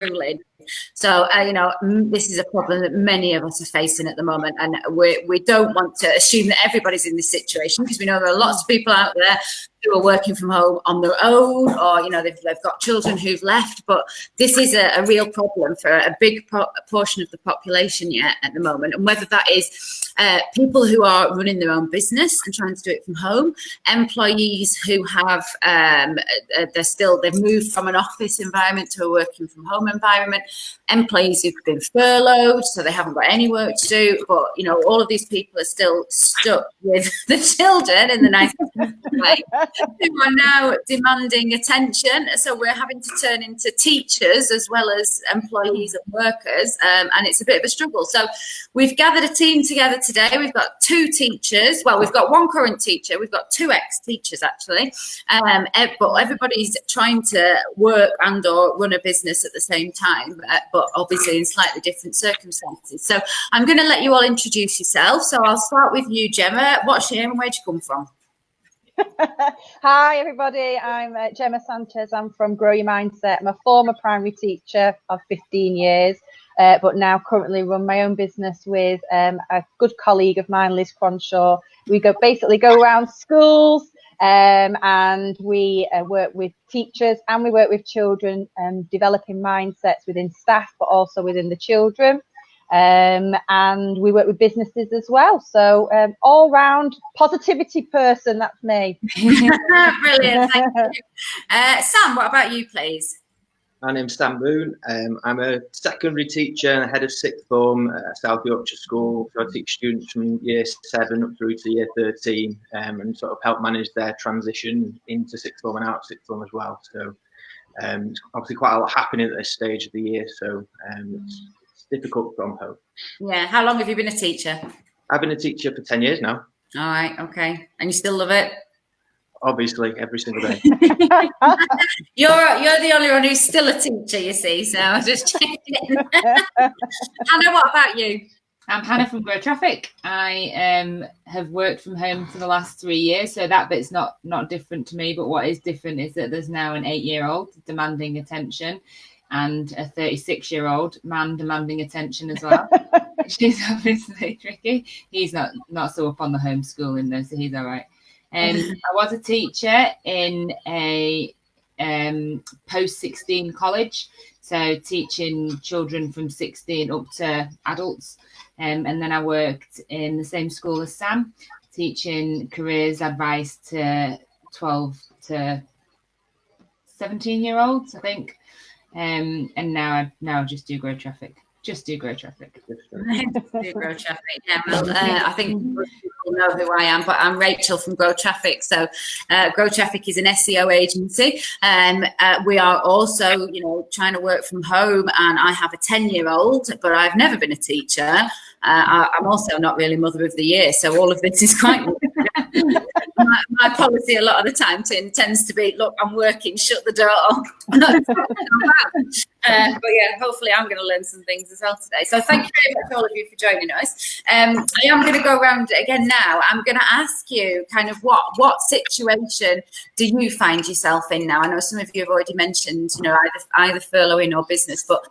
unruly. So, this is a problem that many of us are facing at the moment. And we don't want to assume that everybody's in this situation, because we know there are lots of people out there who are working from home on their own, or, they've got children who've left. But this is a real problem for a big portion of the population yet at the moment. And whether that is people who are running their own business and trying to do it from home, employees who have, they've moved from an office environment to a working from home environment, employees who've been furloughed, so they haven't got any work to do. But, all of these people are still stuck with the children in the nicest way, who are now demanding attention. So we're having to turn into teachers as well as employees and workers, and it's a bit of a struggle. So we've gathered a team together today. We've got 2 teachers. Well, we've got 1 current teacher. We've got 2 ex-teachers, actually. But everybody's trying to work and or run a business at the same time, but obviously in slightly different circumstances. So I'm going to let you all introduce yourself. So I'll start with you, Gemma. What's your name and where'd you come from? Hi everybody, I'm Gemma Sanchez. I'm from Grow Your Mindset. I'm a former primary teacher of 15 years, but now currently run my own business with a good colleague of mine, Liz Cronshaw. We basically go around schools and we work with teachers and we work with children, developing mindsets within staff but also within the children. And we work with businesses as well. So all round positivity person, that's me. Brilliant, thank you. Sam, what about you, please? My name's Sam Boone. I'm a secondary teacher and head of sixth form at South Yorkshire School. So I teach students from year 7 up through to year 13 and sort of help manage their transition into sixth form and out of sixth form as well. So it's obviously quite a lot happening at this stage of the year. So it's difficult from home. Yeah. How long have you been a teacher? I've been a teacher for 10 years now. All right. Okay. And you still love it? Obviously, every single day. You're the only one who's still a teacher, you see. So I was just checking. Hannah, what about you? I'm Hannah from GrowTraffic. I have worked from home for the last 3 years, so that bit's not different to me. But what is different is that there's now an 8-year-old demanding attention, and a 36-year-old man demanding attention as well, which is obviously tricky. He's not so up on the homeschooling though, so he's all right. I was a teacher in a post-16 college, so teaching children from 16 up to adults. And then I worked in the same school as Sam, teaching careers advice to 12 to 17-year-olds, I think. And now I just do GrowTraffic. Just do GrowTraffic. Yeah, well, I think most people know who I am, but I'm Rachel from GrowTraffic. So GrowTraffic is an SEO agency. We are also, trying to work from home, and I have a 10-year-old, but I've never been a teacher. I'm also not really Mother of the Year, so all of this is quite my policy a lot of the time tends to be, look, I'm working, shut the door. But yeah, hopefully I'm going to learn some things as well today. So thank you very much, all of you, for joining us. I am going to go around again now. I'm going to ask you kind of what situation do you find yourself in now? I know some of you have already mentioned, either furloughing or business, but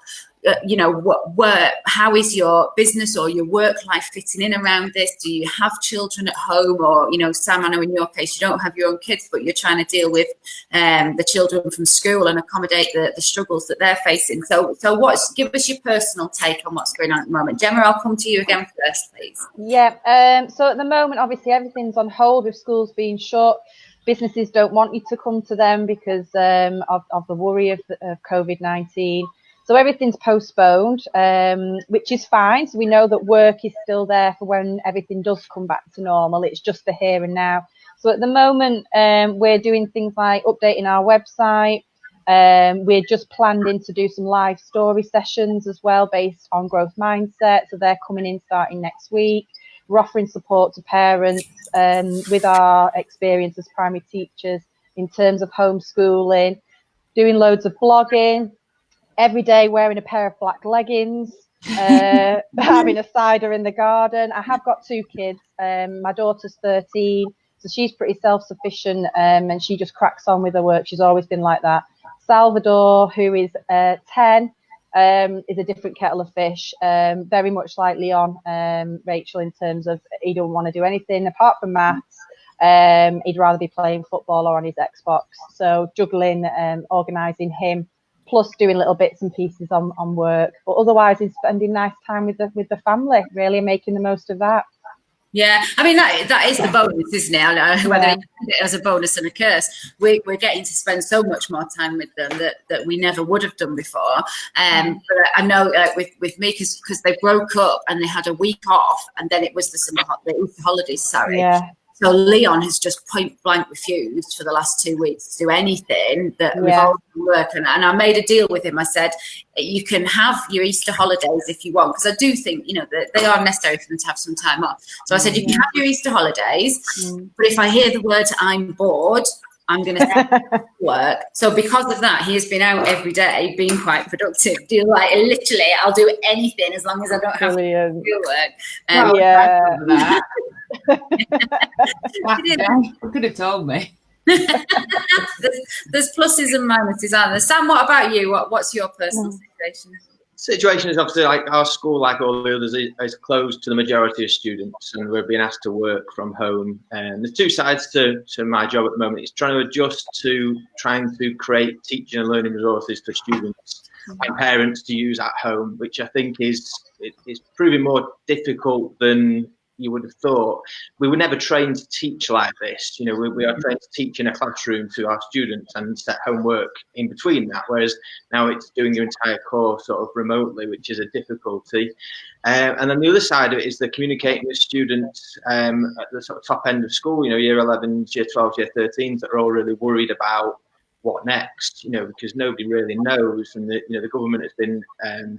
how is your business or your work life fitting in around this? Do you have children at home, or Sam, I know in your case you don't have your own kids, but you're trying to deal with the children from school and accommodate the struggles that they're facing. So give us your personal take on what's going on at the moment. Gemma, I'll come to you again first, please. Yeah. So at the moment, obviously everything's on hold with schools being shut. Businesses don't want you to come to them because of the worry of COVID-19. So everything's postponed, which is fine. So we know that work is still there for when everything does come back to normal. It's just the here and now. So at the moment, we're doing things like updating our website. We're just planned in to do some live story sessions as well based on growth mindset. So they're coming in starting next week. We're offering support to parents with our experience as primary teachers in terms of homeschooling, doing loads of blogging. Every day wearing a pair of black leggings, having a cider in the garden. I have got 2 kids. My daughter's 13, so she's pretty self-sufficient, and she just cracks on with her work. She's always been like that. Salvador, who is 10, is a different kettle of fish, very much like Leon, Rachel, in terms of he don't want to do anything apart from maths. He'd rather be playing football or on his Xbox. So juggling, organising him, plus doing little bits and pieces on work. But otherwise, he's spending nice time with the family, really making the most of that. Yeah, I mean that is the bonus, isn't it? Whether you look at it as a bonus and a curse, we're getting to spend so much more time with them that we never would have done before. But I know with me, because they broke up and they had a week off, and then it was the Easter holidays. Sorry. Yeah. So Leon has just point blank refused for the last 2 weeks to do anything that we've all done work. And I made a deal with him. I said, you can have your Easter holidays if you want, because I do think, that they are necessary for them to have some time off. So I said, you can have your Easter holidays, but if I hear the word I'm bored, I'm going to work. So because of that, he has been out every day, being quite productive. Literally, I'll do anything as long as I don't have to do work. You could have told me. there's pluses and minuses, aren't there? Sam, what about you? What's your personal situation? Situation is obviously, like our school, like all the others, is closed to the majority of students, and we're being asked to work from home. And there's two sides to my job at the moment. It's trying to adjust to trying to create teaching and learning resources for students and parents to use at home, which I think is proving more difficult than you would have thought. We were never trained to teach like this. We are trained to teach in a classroom to our students and set homework in between that, whereas now it's doing your entire course sort of remotely, which is a difficulty. And then the other side of it is the communicating with students at the sort of top end of school, year 11s, year 12s, year 13s, that are all really worried about what next, because nobody really knows. And the government has been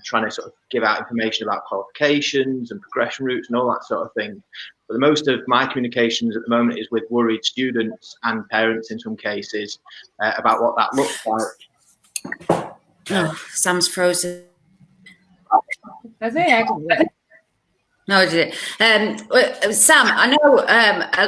trying to sort of give out information about qualifications and progression routes and all that sort of thing. But the most of my communications at the moment is with worried students and parents in some cases about what that looks like. Oh, Sam's frozen. That's it. No, did it? Sam, I know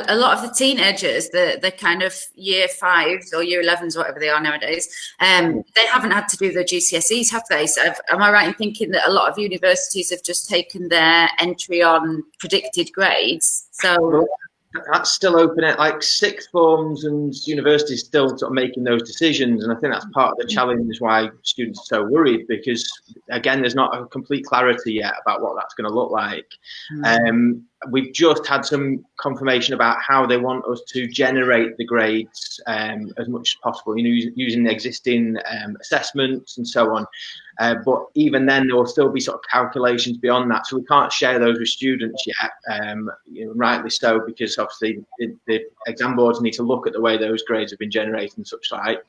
a lot of the teenagers, the kind of year 5s or year 11s, whatever they are nowadays, they haven't had to do their GCSEs, have they? So am I right in thinking that a lot of universities have just taken their entry on predicted grades? So that's still open at like sixth forms, and universities still sort of making those decisions. And I think that's part of the challenge why students are so worried, because again, there's not a complete clarity yet about what that's going to look like. We've just had some confirmation about how they want us to generate the grades as much as possible, using the existing assessments and so on. But even then, there will still be sort of calculations beyond that. So we can't share those with students yet, rightly so, because obviously the exam boards need to look at the way those grades have been generated and such like.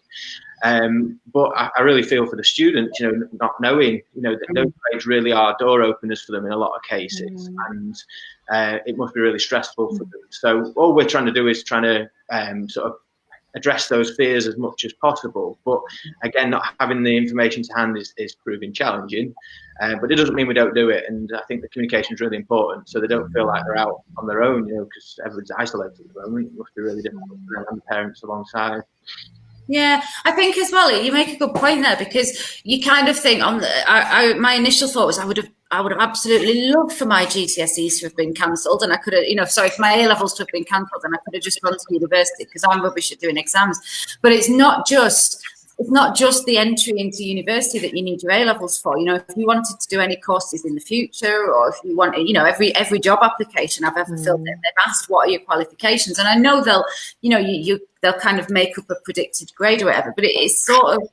But I really feel for the students, not knowing, that those grades really are door openers for them in a lot of cases. And it must be really stressful for them. So all we're trying to do is trying to sort of address those fears as much as possible. But again, not having the information to hand is proving challenging. But it doesn't mean we don't do it. And I think the communication is really important, so they don't feel like they're out on their own, because everyone's isolated at the moment. It must be really difficult for them and the parents alongside. Yeah, I think as well, you make a good point there, because you kind of think my initial thought was I would have absolutely loved for my GCSEs to have been cancelled, and I could have, for my A-levels to have been cancelled, and I could have just gone to university, because I'm rubbish at doing exams. But it's not just the entry into university that you need your A-levels for. If you wanted to do any courses in the future, or if you want, every job application I've ever filled in, they've asked what are your qualifications, and I know they'll, they'll kind of make up a predicted grade or whatever, but it's sort of,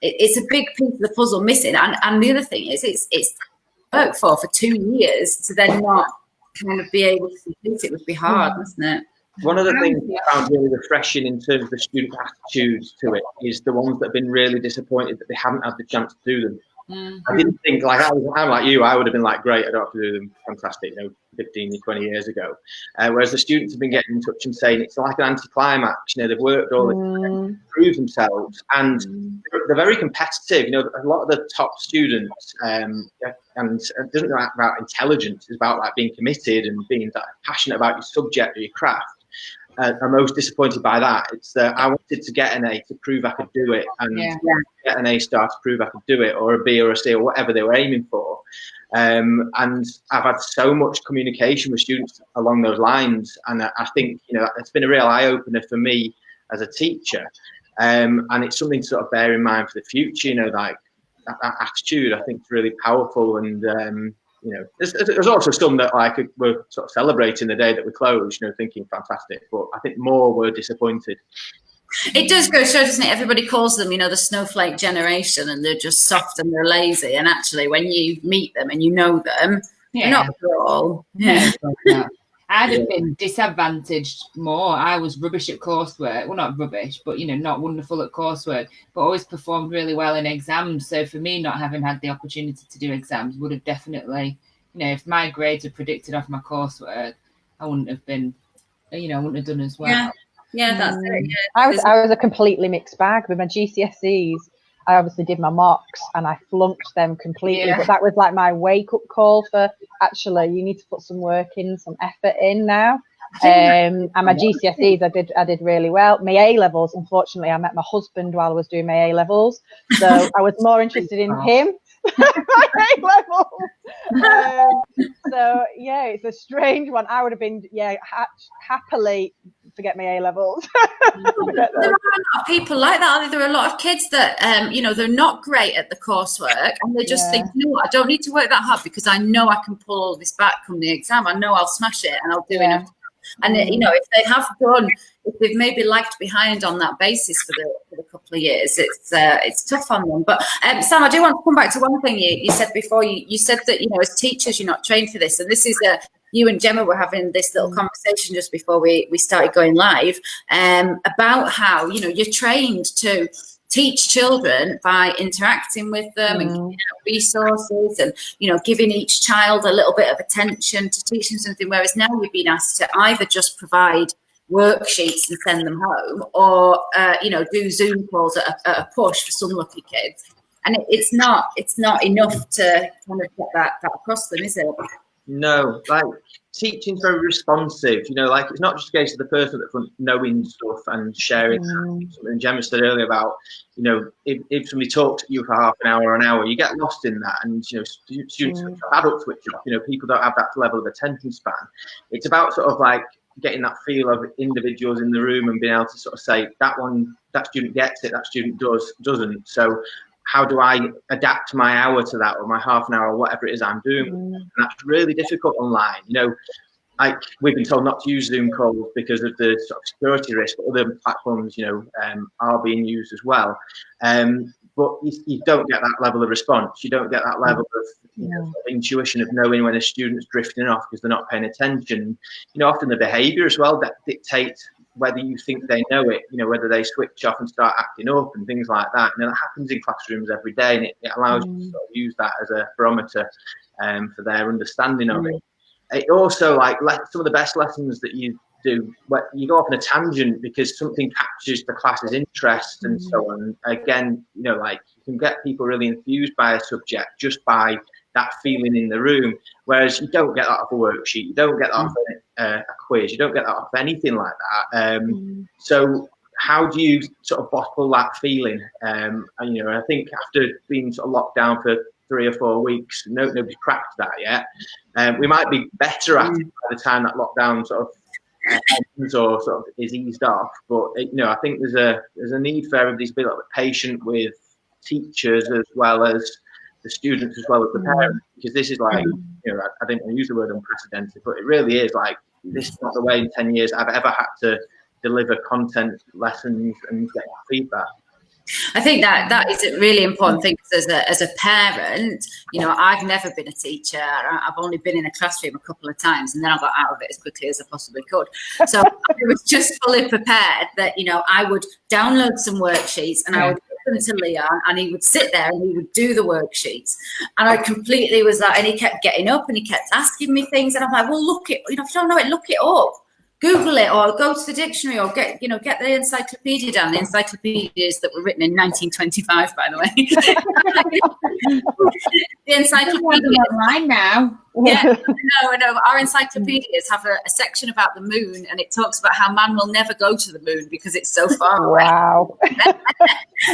it's a big piece of the puzzle missing. And the other thing is, it's work for 2 years to then not kind of be able to complete it would be hard, wouldn't it? One of the things I found really refreshing in terms of the student attitudes to it is the ones that have been really disappointed that they haven't had the chance to do them. I didn't think, I'm like you, I would have been like, great, I don't have to do them, fantastic, 15, 20 years ago. Whereas the students have been getting in touch and saying it's like an anticlimax, they've worked all this to prove themselves, and they're very competitive. A lot of the top students, and it doesn't matter about intelligence, it's about like being committed and being passionate about your subject or your craft. are most disappointed by that. It's that I wanted to get an A to prove I could do it, and get an A star to prove I could do it, or a B or a C or whatever they were aiming for. And I've had so much communication with students along those lines, and I think, you know, it's been a real eye-opener for me as a teacher, and it's something to sort of bear in mind for the future. You know, like that attitude, I think, is really powerful. And you know, there's also some that like were sort of celebrating the day that we closed, you know, thinking fantastic, but I think more were disappointed. It does go show, doesn't it? Everybody calls them, you know, the snowflake generation, and they're just soft and they're lazy. And actually, when you meet them and you know them, they're not at all. Yeah. I'd have been disadvantaged more. I was rubbish at coursework. Well, not rubbish, but, you know, not wonderful at coursework, but always performed really well in exams. So for me, not having had the opportunity to do exams would have definitely, you know, if my grades were predicted off my coursework, I wouldn't have been, you know, I wouldn't have done as well. Yeah, that's it. Yeah. I was a completely mixed bag with my GCSEs. I obviously did my mocks and I flunked them completely, but that was like my wake up call for actually you need to put some work in, some effort in now. And my GCSEs I did really well. My A levels, unfortunately, I met my husband while I was doing my A levels, so I was more interested in him. My A levels. So yeah, it's a strange one. I would have been happily forget my A levels. There are a lot of people like that. There are a lot of kids that you know, they're not great at the coursework, and they just think, no, I don't need to work that hard because I know I can pull all this back from the exam. I know I'll smash it and I'll do enough. And you know, if they have done, if they've maybe lagged behind on that basis for the couple of years, it's tough on them. But Sam, I do want to come back to one thing you said before. You said that, you know, as teachers, you're not trained for this, and this is you and Gemma were having this little conversation just before we started going live about how, you know, you're trained to teach children by interacting with them and giving out resources and, you know, giving each child a little bit of attention to teach them something, whereas now you've been asked to either just provide worksheets and send them home, or you know, do Zoom calls at a push for some lucky kids. And it's not enough to kind of get that across them, is it? No, like teaching's very responsive, you know, like it's not just a case of the person that's knowing stuff and sharing something Gemma said earlier about, you know, if somebody talks to you for half an hour or an hour, you get lost in that, and, you know, students adults switch off, you know, people don't have that level of attention span. It's about sort of like getting that feel of individuals in the room and being able to sort of say that student gets it, that student doesn't. So how do I adapt my hour to that, or my half an hour, or whatever it is I'm doing? And that's really difficult online. You know, like we've been told not to use Zoom calls because of the sort of security risk, but other platforms, you know, are being used as well. But you don't get that level of response. You don't get that level of, you know, intuition of knowing when a student's drifting off because they're not paying attention. You know, often the behaviour as well that dictates whether you think they know it, you know, whether they switch off and start acting up and things like that. You know, that happens in classrooms every day, and it allows you to sort of use that as a barometer for their understanding of it. It also, like, some of the best lessons that you do, you go off on a tangent because something captures the class's interest and so on. Again, you know, like you can get people really enthused by a subject just by that feeling in the room, whereas you don't get that off a worksheet, you don't get that off a quiz, you don't get that off anything like that. So how do you sort of bottle that feeling? And, you know, I think after being sort of locked down for 3 or 4 weeks, nobody's cracked that yet. We might be better at it by the time that lockdown sort of ends or sort of is eased off. But you know, I think there's a need for everybody to be a little bit patient with teachers as well as the students as well as the parents, because this is like, you know, I didn't want to use the word unprecedented, but it really is like, this is not the way in 10 years I've ever had to deliver content, lessons, and get feedback. I think that is a really important thing, because as a parent, you know, I've never been a teacher. I've only been in a classroom a couple of times, and then I got out of it as quickly as I possibly could. So I was just fully prepared that, you know, I would download some worksheets and I would give them to Leon, and he would sit there and he would do the worksheets. And I completely was like, and he kept getting up and he kept asking me things, and I'm like, well, look it, you know, if you don't know it, look it up. Google it, or go to the dictionary, or get the encyclopedia down. The encyclopedias that were written in 1925, by the way. The encyclopedia online now. Yeah, no. Our encyclopedias have a section about the moon, and it talks about how man will never go to the moon because it's so far away. Wow.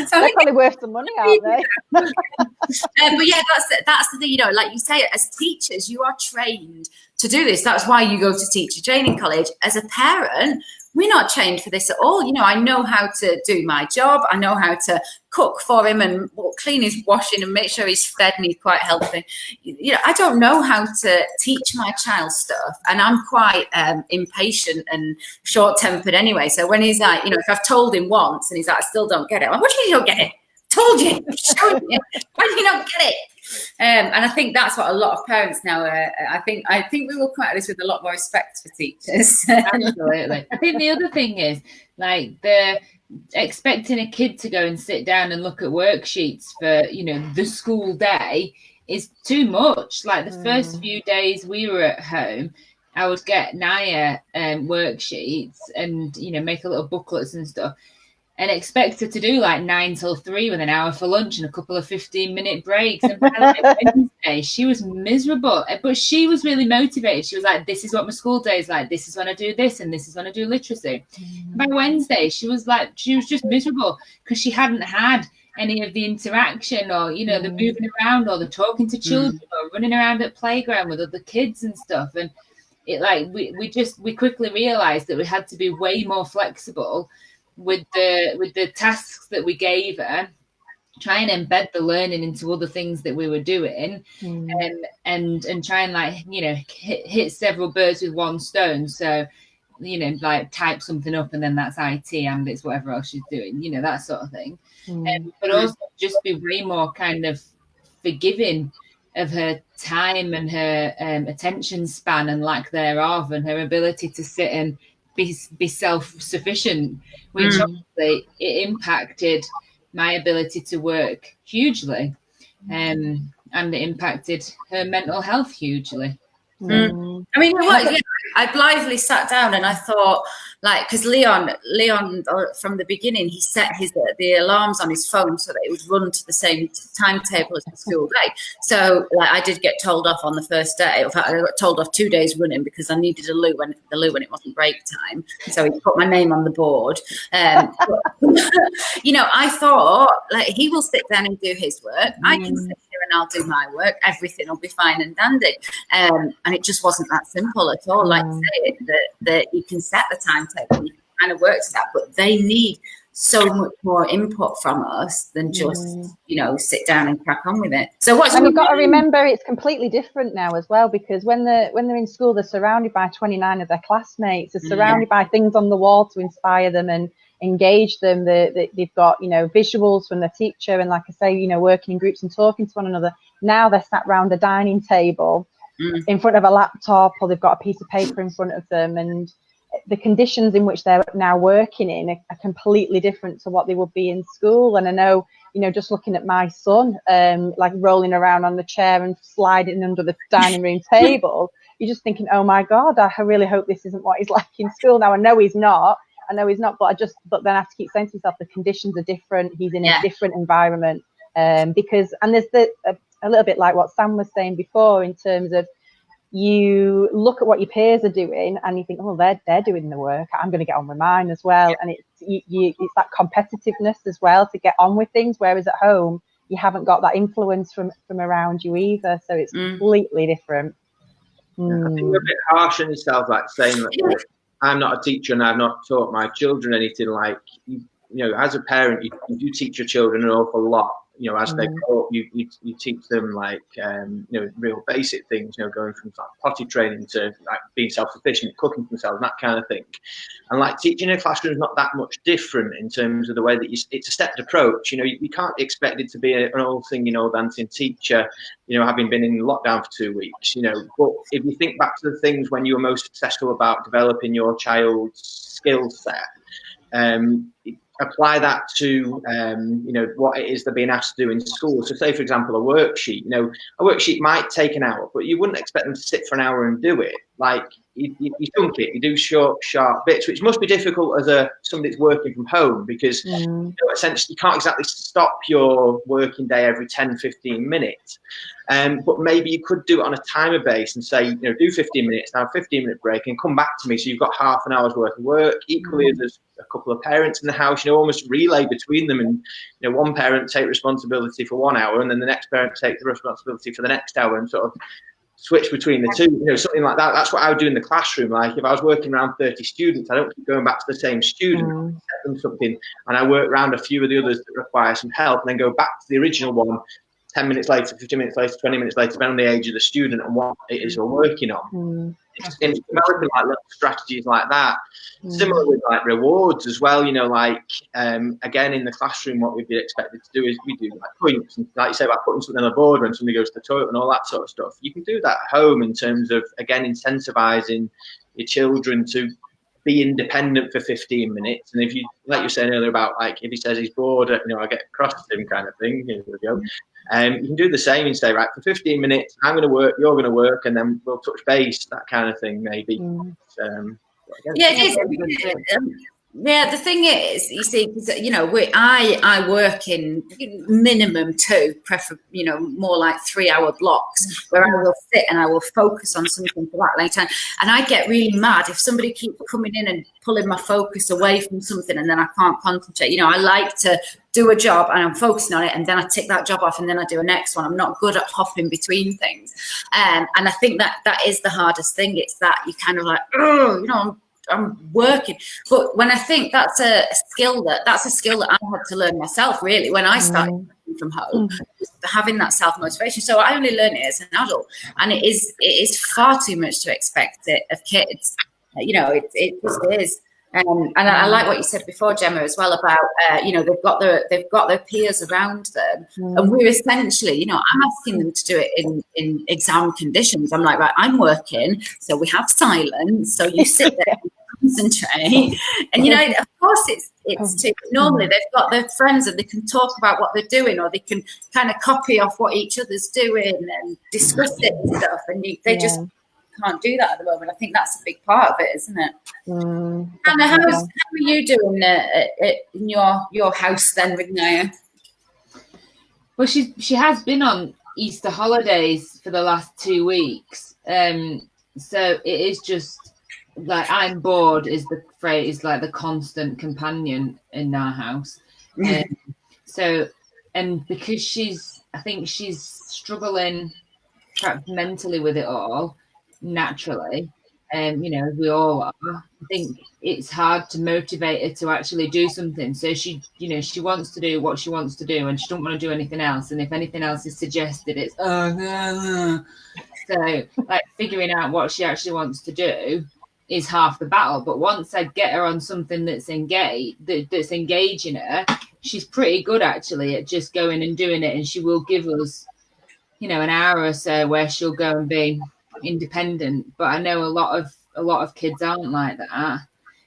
So they're probably worth some money, aren't they? But yeah, that's the thing, you know, like you say, as teachers, you are trained to do this. That's why you go to teacher training college. As a parent, we're not trained for this at all. You know, I know how to do my job. I know how to cook for him and clean his washing and make sure he's fed and he's quite healthy. You know, I don't know how to teach my child stuff, and I'm quite impatient and short-tempered anyway. So when he's like, you know, if I've told him once and he's like, I still don't get it, I'm like, what do you mean you don't get it? Told you, showed you. Why do you not get it? And I think that's what a lot of parents now are. I think we will come at this with a lot more respect for teachers. Absolutely. I think the other thing is, like, the expecting a kid to go and sit down and look at worksheets for, you know, the school day is too much. Like, the first few days we were at home, I would get Naya worksheets and, you know, make a little booklets and stuff, and expect her to do like 9 till 3 with an hour for lunch and a couple of 15-minute breaks. And by like Wednesday, she was miserable, but she was really motivated. She was like, this is what my school day is like. This is when I do this, and this is when I do literacy. By Wednesday, she was just miserable because she hadn't had any of the interaction, or, you know, the moving around, or the talking to children, or running around at playground with other kids and stuff. And it, like, we quickly realized that we had to be way more flexible with the tasks that we gave her, try and embed the learning into other things that we were doing, and try and, like, you know, hit several birds with one stone. So, you know, like, type something up and then that's IT and it's whatever else she's doing, you know, that sort of thing. But also just be way more kind of forgiving of her time and her attention span and lack thereof, and her ability to sit and be self-sufficient, which obviously it impacted my ability to work hugely, and it impacted her mental health hugely. I mean, I blithely sat down and I thought, like, because Leon from the beginning, he set the alarms on his phone so that it would run to the same timetable as the school day. So, like, I did get told off on the first day. In fact, I got told off 2 days running because I needed a loo when it wasn't break time. So he put my name on the board. You know, I thought, like, he will sit down and do his work. I can sit here and I'll do my work. Everything will be fine and dandy. And it just wasn't that simple at all. Like I say, that you can set the timetable, you can kind of work to that, but they need so much more input from us than just, you know, sit down and crack on with it. So and you've got to remember, it's completely different now as well, because when they're in school, they're surrounded by 29 of their classmates. They're surrounded by things on the wall to inspire them and engage them. They've got, you know, visuals from the teacher, and, like I say, you know, working in groups and talking to one another. Now they're sat round a dining table in front of a laptop, or they've got a piece of paper in front of them, and the conditions in which they're now working in are completely different to what they would be in school. And I know, you know, just looking at my son, like rolling around on the chair and sliding under the dining room table, you're just thinking, oh my God, I really hope this isn't what he's like in school. Now I know he's not, but then I have to keep saying to myself, the conditions are different. He's in a different environment, because there's a little bit like what Sam was saying before, in terms of, you look at what your peers are doing and you think, oh, they're doing the work, I'm going to get on with mine as well. And it's that competitiveness as well to get on with things, whereas at home you haven't got that influence from around you either. So it's completely different. I think you're a bit harsh on yourself, like saying that I'm not a teacher and I've not taught my children anything. Like, you know, as a parent, you do teach your children an awful lot. You know, as they grow up, you teach them, like, you know, real basic things, you know, going from, like, potty training to, like, being self-sufficient, cooking for themselves, that kind of thing. And, like, teaching in a classroom is not that much different in terms of the way that it's a stepped approach. You know, you can't be expected to be an old singing, old dancing teacher, you know, having been in lockdown for 2 weeks, you know. But if you think back to the things when you were most successful about developing your child's skill set, apply that to, you know, what it is they're being asked to do in school. So say, for example, a worksheet. You know, a worksheet might take an hour, but you wouldn't expect them to sit for an hour and do it. like you dunk it, you do short, sharp bits, which must be difficult as somebody that's working from home, because you know, essentially you can't exactly stop your working day every 10, 15 minutes. But maybe you could do it on a timer base and say, you know, do 15 minutes, now 15-minute break, and come back to me. So you've got half an hour's worth of work. Equally, as there's a couple of parents in the house, you know, almost relay between them, and you know, one parent take responsibility for 1 hour, and then the next parent take the responsibility for the next hour, and sort of switch between the two, you know, something like that. That's what I would do in the classroom. Like if I was working around 30 students, I don't keep going back to the same student, set them something, and I work around a few of the others that require some help, and then go back to the original one 10 minutes later, 15 minutes later, 20 minutes later, depending on the age of the student and what it is we're working on. It's developing like little strategies like that. Similar with like rewards as well, you know, like again in the classroom, what we'd be expected to do is we do like points, and like you say about putting something on the board when somebody goes to the toilet and all that sort of stuff. You can do that at home in terms of, again, incentivizing your children to be independent for 15 minutes. And if you, like you were saying earlier about like if he says he's bored, you know, I get cross to him kind of thing. Here we go. You can do the same and say, right, for 15 minutes, I'm going to work, you're going to work, and then we'll touch base, that kind of thing, maybe. Yeah, it is. Yeah, the thing is, you see, you know, I work in minimum 2, you know, more like 3-hour blocks, where I will sit and I will focus on something for that length time. And I get really mad if somebody keeps coming in and pulling my focus away from something, and then I can't concentrate. You know, I like to do a job and I'm focusing on it, and then I tick that job off, and then I do a next one. I'm not good at hopping between things. And I think that is the hardest thing. It's that you kind of like, oh, you know, I'm working. But when I think that's a skill that I had to learn myself, really, when I started working from home, having that self-motivation. So I only learned it as an adult, and it is far too much to expect it of kids. You know, it just is. And I like what you said before, Gemma, as well about you know, they've got their peers around them, and we're essentially, you know, I'm asking them to do it in exam conditions. I'm like, right, I'm working, so we have silence, so you sit there and concentrate, and you know, of course it's too. Normally they've got their friends and they can talk about what they're doing, or they can kind of copy off what each other's doing and discuss it and stuff, and they just can't do that at the moment. I think that's a big part of it, isn't it? Anna, how are you doing in your house then with Naya? Well, she has been on Easter holidays for the last 2 weeks, so it is just like, I'm bored is the phrase, like the constant companion in our house. So, and because I think she's struggling perhaps mentally with it all naturally, you know, as we all are, I think it's hard to motivate her to actually do something. So she, you know, she wants to do what she wants to do, and she don't want to do anything else. And if anything else is suggested, it's so like figuring out what she actually wants to do is half the battle. But once I get her on something that's engaging her, she's pretty good actually at just going and doing it. And she will give us, you know, an hour or so where she'll go and be independent. But I know a lot of kids aren't like that.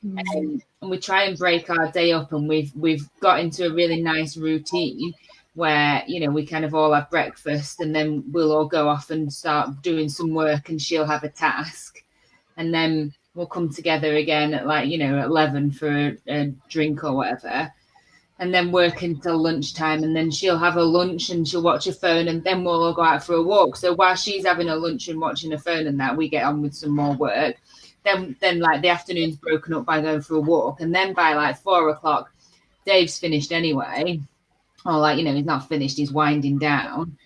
And we try and break our day up, and we've got into a really nice routine where, you know, we kind of all have breakfast, and then we'll all go off and start doing some work, and she'll have a task, and then we'll come together again at, like, you know, at 11 for a drink or whatever, and then work until lunchtime, and then she'll have a lunch and she'll watch her phone, and then we'll all go out for a walk. So while she's having a lunch and watching her phone and that, we get on with some more work. Then like the afternoon's broken up by going for a walk, and then by like 4 o'clock, Dave's finished anyway, or like, you know, he's not finished, he's winding down,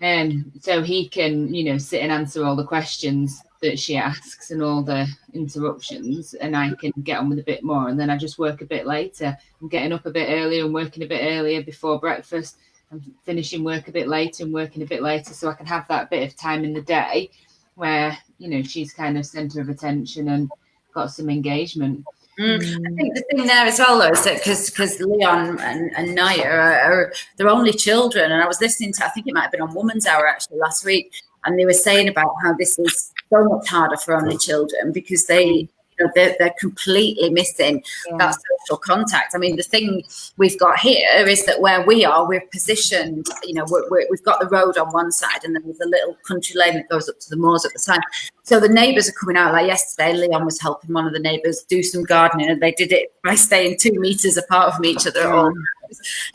and so he can, you know, sit and answer all the questions that she asks and all the interruptions, and I can get on with a bit more. And then I just work a bit later. I'm getting up a bit earlier and working a bit earlier before breakfast. I'm finishing work a bit later and working a bit later, so I can have that bit of time in the day where, you know, she's kind of centre of attention and got some engagement. I think the thing there as well, though, is that because Leon and Naya are their only children, and I was listening to, I think it might have been on Woman's Hour actually last week, and they were saying about how this is so much harder for only children because they they're completely missing that social contact. I mean, the thing we've got here is that where we are, we're positioned, we've got the road on one side and then there's a little country lane that goes up to the moors at the side. So the neighbours are coming out. Like yesterday, Leon was helping one of the neighbours do some gardening, and they did it by staying 2 meters apart from each other.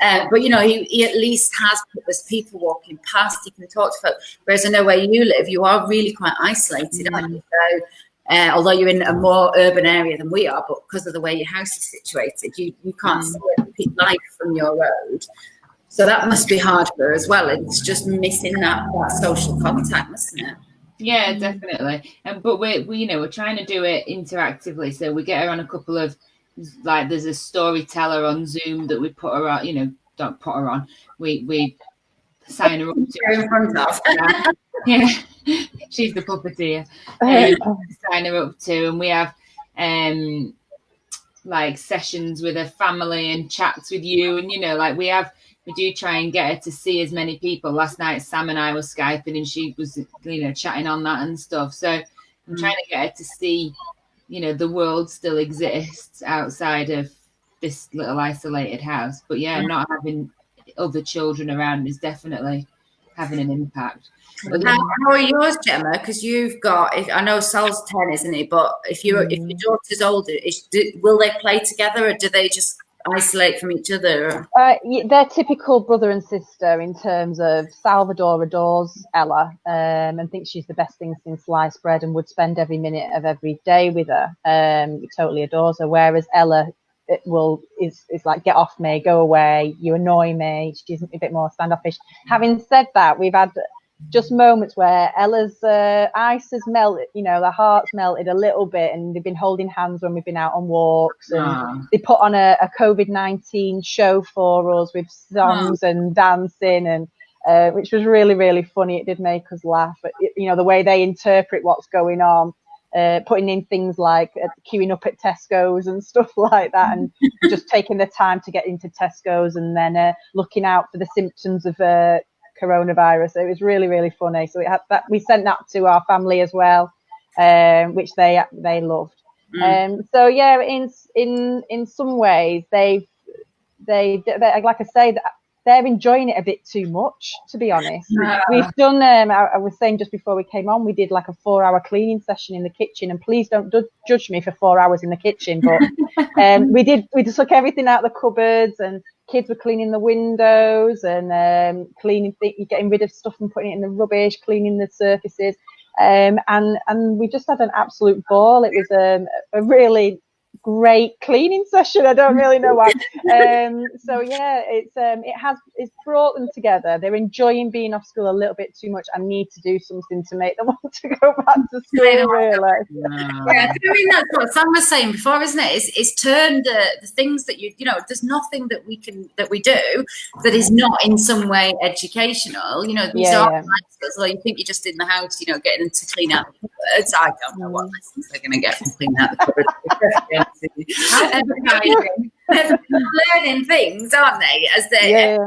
But he at least there's people walking past. He can talk to folks. Whereas I know where you live, you are really quite isolated, aren't you? So, although you're in a more urban area than we are, but because of the way your house is situated, you can't see life from your road. So that must be hard for her as well. It's just missing that social contact, mustn't it? Yeah, definitely. But we're trying to do it interactively. So we get her on a couple of, like, there's a storyteller on Zoom that we put her on. Don't put her on. We sign her up to. In front of. Yeah, she's the puppeteer. Sign her up to, and we have like sessions with her family and chats with you, and we do try and get her to see as many people. Last night, Sam and I were Skyping, and she was, chatting on that and stuff. So I'm trying to get her to see, the world still exists outside of this little isolated house. But not having other children around is definitely having an impact. How are yours, Gemma? Because you've got, I know Sal's 10, isn't he? But if your daughter's older, will they play together, or do they just isolate from each other? They're typical brother and sister in terms of Salvador adores Ella and thinks she's the best thing since sliced bread and would spend every minute of every day with her. He totally adores her, whereas Ella is like, get off me, go away, you annoy me. She's a bit more standoffish. Having said that, we've had just moments where Ella's ice has melted, the heart's melted a little bit, and they've been holding hands when we've been out on walks, and they put on a COVID-19 show for us with songs and dancing, and which was really, really funny. It did make us laugh. But, the way they interpret what's going on, putting in things like queuing up at Tesco's and stuff like that, and just taking the time to get into Tesco's, and then looking out for the symptoms of coronavirus. It was really, really funny. So we sent that to our family as well, which they loved. So yeah, in some ways they like I say, they're enjoying it a bit too much, to be honest. We've done I was saying just before we came on, we did like a 4-hour cleaning session in the kitchen, and please don't judge me for 4 hours in the kitchen, but we just took everything out of the cupboards, and kids were cleaning the windows and getting rid of stuff and putting it in the rubbish, cleaning the surfaces, and we just had an absolute ball. It was a really great cleaning session. I don't really know why. So yeah, it's brought them together. They're enjoying being off school a little bit too much. I need to do something to make them want to go back to school. Really. Yeah, I mean, that's what Sam was saying before, isn't it? It's turned the things that there's nothing that we do that is not in some way educational. These are so you think you're just in the house, getting them to clean out the cupboards. I don't know what lessons they're going to get from cleaning out the cupboards. They're learning things, aren't they, as they're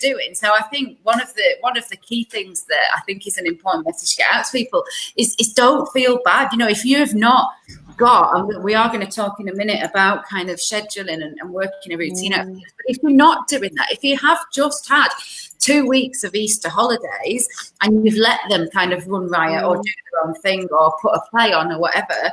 doing. So I think one of the key things that I think is an important message to get out to people is don't feel bad. If you have not got, and we are going to talk in a minute about kind of scheduling and working a routine. But if you're not doing that, if you have just had 2 weeks of Easter holidays and you've let them kind of run riot or do their own thing or put a play on or whatever,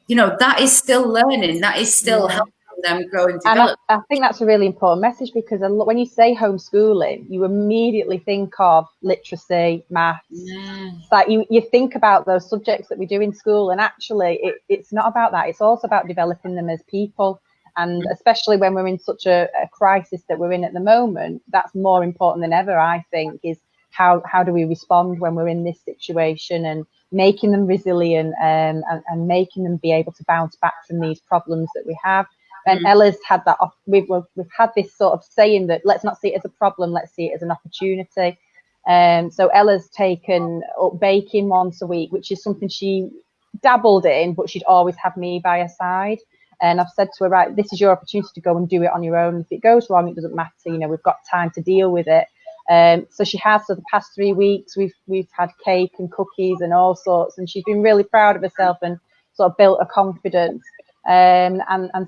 that is still learning. That is still helping them grow and develop. And I think that's a really important message, because when you say homeschooling, you immediately think of literacy, maths. It's like you think about those subjects that we do in school, and actually it's not about that. It's also about developing them as people. And especially when we're in such a crisis that we're in at the moment, that's more important than ever, I think, is how do we respond when we're in this situation, and making them resilient and making them be able to bounce back from these problems that we have. And Ella's had that. We've had this sort of saying that let's not see it as a problem, let's see it as an opportunity. So Ella's taken up baking once a week, which is something she dabbled in, but she'd always have me by her side. And I've said to her, right, this is your opportunity to go and do it on your own. If it goes wrong, it doesn't matter. We've got time to deal with it. So she has. So the past 3 weeks, we've had cake and cookies and all sorts, and she's been really proud of herself. And sort of built a confidence. And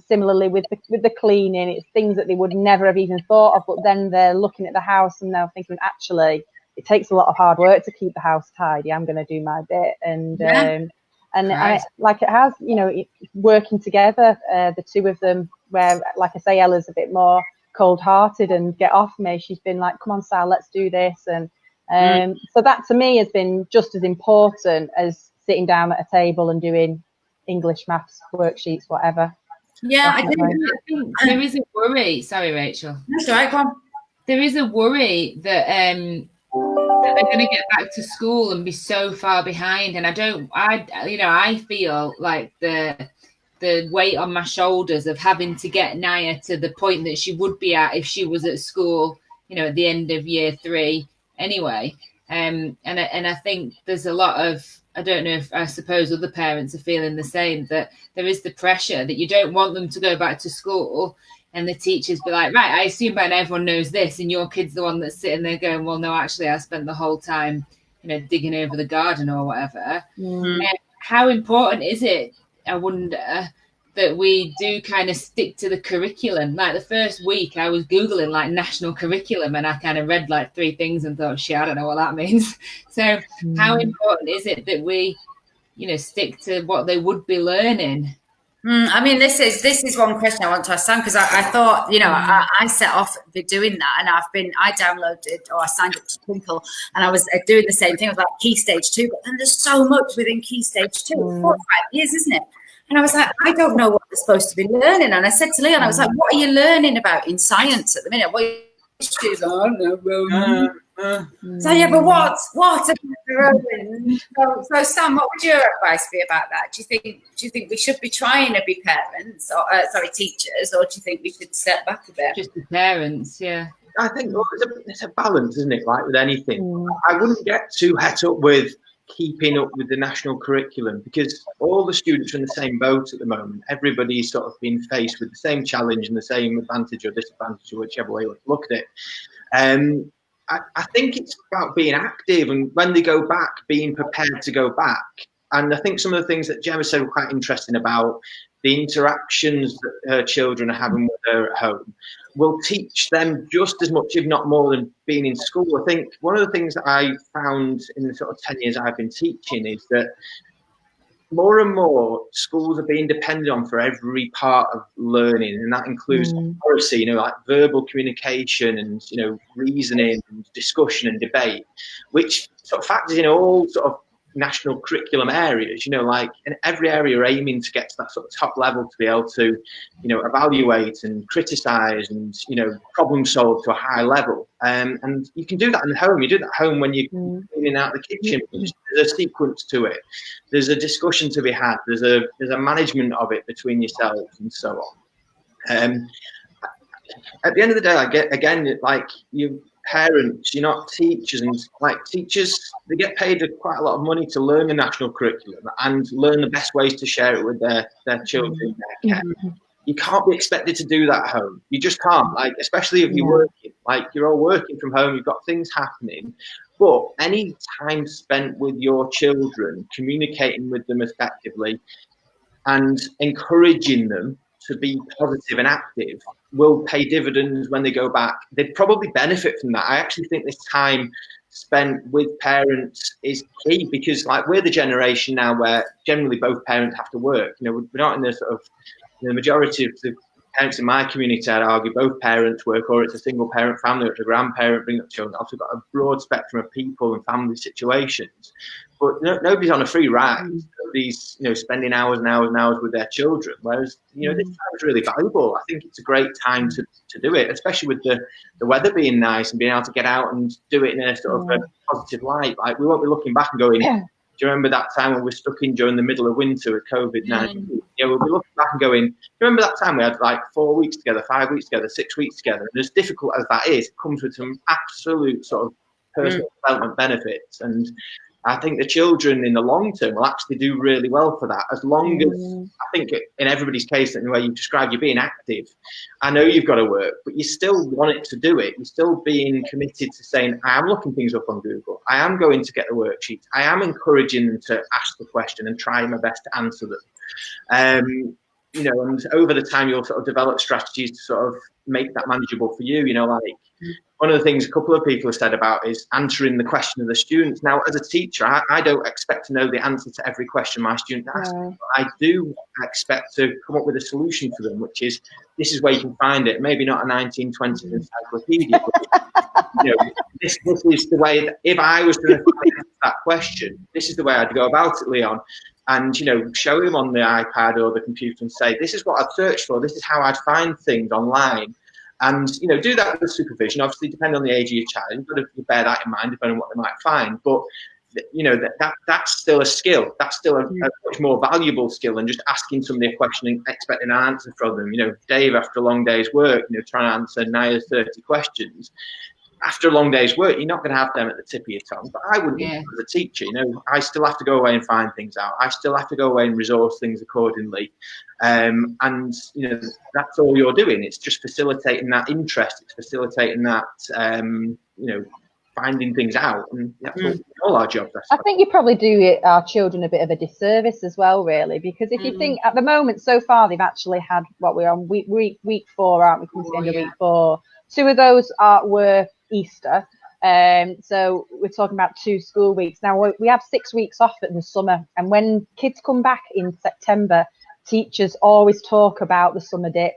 similarly with the cleaning, it's things that they would never have even thought of, but then they're looking at the house and they're thinking, actually, it takes a lot of hard work to keep the house tidy. I'm going to do my bit. And like it has, you know, working together, the two of them, where, like I say, Ella's a bit more cold-hearted and get off me. She's been like, come on, Sal, let's do this. And so that to me has been just as important as sitting down at a table and doing English, maths, worksheets, whatever. Yeah, I think there is a worry. Sorry, Rachel. That's all right, come on. There is a worry that they're going to get back to school and be so far behind. And I feel like the weight on my shoulders of having to get Naya to the point that she would be at if she was at school, you know, at the end of year 3 anyway. And I think there's a lot of, I don't know if, I suppose other parents are feeling the same, that there is the pressure that you don't want them to go back to school and the teachers be like, right, I assume by now everyone knows this, and your kid's the one that's sitting there going, well, no, actually, I spent the whole time, you know, digging over the garden or whatever. How important is it, I wonder, that we do kind of stick to the curriculum? Like the first week I was Googling like national curriculum and I kind of read like 3 things and thought, shit, I don't know what that means. So how important is it that we, you know, stick to what they would be learning? I mean, this is one question I want to ask Sam, because I thought, you know, I set off doing that, and I downloaded, or I signed up to Twinkle, and I was doing the same thing. I was like Key Stage 2, but then there's so much within Key Stage 2, 4 or 5 years, isn't it? And I was like, I don't know what they're supposed to be learning. And I said to Leon, I was like, what are you learning about in science at the minute? What she was like, I don't know. So yeah, but what so Sam, what would your advice be about that? Do you think we should be trying to be parents, or teachers, or do you think we should step back a bit? Just the parents, yeah. I think it's a balance, isn't it? Like with anything, I wouldn't get too het up with keeping up with the national curriculum, because all the students are in the same boat at the moment. Everybody's sort of being faced with the same challenge and the same advantage or disadvantage, or whichever way you want to look at it. I think it's about being active, and when they go back, being prepared to go back. And I think some of the things that Gemma said were quite interesting about the interactions that her children are having with her at home will teach them just as much, if not more, than being in school. I think one of the things that I found in the sort of 10 years I've been teaching is that more and more schools are being depended on for every part of learning, and that includes literacy, you know, like verbal communication and, you know, reasoning and discussion and debate, which sort of factors in all sort of national curriculum areas, you know, like in every area aiming to get to that sort of top level to be able to, you know, evaluate and criticize and, you know, problem solve to a high level. And you can do that in the home. You do that at home when you're cleaning out the kitchen. There's a sequence to it. There's a discussion to be had. There's a management of it between yourselves and so on. At the end of the day, I get, again, like you parents, you're not teachers, and like teachers, they get paid quite a lot of money to learn the national curriculum and learn the best ways to share it with their children, their care. You can't be expected to do that at home. You just can't, like, especially if you're working, like you're all working from home, you've got things happening. But any time spent with your children, communicating with them effectively and encouraging them to be positive and active will pay dividends when they go back. They'd probably benefit from that. I actually think this time spent with parents is key, because like we're the generation now where generally both parents have to work. You know, we're not in the sort of, the majority of the parents in my community, I'd argue, both parents work, or it's a single parent family, or it's a grandparent bringing up children. Also got a broad spectrum of people and family situations, but nobody's on a free ride. Nobody's, you know, spending hours and hours and hours with their children. Whereas, you know, this time is really valuable. I think it's a great time to do it, especially with the weather being nice and being able to get out and do it in a sort of a positive light. Like, we won't be looking back and going, do you remember that time when we were stuck in during the middle of winter with COVID-19? Yeah, we'll be looking back and going, do you remember that time we had like 4 weeks together, 5 weeks together, 6 weeks together? And as difficult as that is, it comes with some absolute sort of personal development benefits. And I think the children in the long term will actually do really well for that, as long as, I think in everybody's case, in the way you described, you're being active. I know you've got to work, but you still want it to do it. You're still being committed to saying, I am looking things up on Google. I am going to get the worksheets. I am encouraging them to ask the question and try my best to answer them. You know, and over the time, you'll sort of develop strategies to sort of make that manageable for you. You know, like one of the things a couple of people have said about is answering the question of the students. Now, as a teacher, I don't expect to know the answer to every question my student asks. But I do expect to come up with a solution for them, which is, this is where you can find it. Maybe not a 1920s encyclopedia, but, you know, this is the way that if I was going to find that question, this is the way I'd go about it, Leon. And, you know, show him on the iPad or the computer and say, this is what I'd search for. This is how I'd find things online. And, you know, do that with supervision. Obviously, depending on the age of your child, you've got to bear that in mind, depending on what they might find. But, you know, that's still a skill. That's still a much more valuable skill than just asking somebody a question and expecting an answer from them. You know, Dave, after a long day's work, you know, trying to answer nigh 30 questions. After a long day's work, you're not going to have them at the tip of your tongue. But I wouldn't, as a teacher, you know, I still have to go away and find things out. I still have to go away and resource things accordingly. And, you know, that's all you're doing. It's just facilitating that interest. It's facilitating that, you know, finding things out. And that's all our jobs. I think you probably do our children a bit of a disservice as well, really, because if you think at the moment, so far, they've actually had what we're on week 4, aren't we? Coming to the end of week 4. 2 of those were Easter. So we're talking about 2 school weeks. Now we have 6 weeks off in the summer, and when kids come back in September, teachers always talk about the summer dip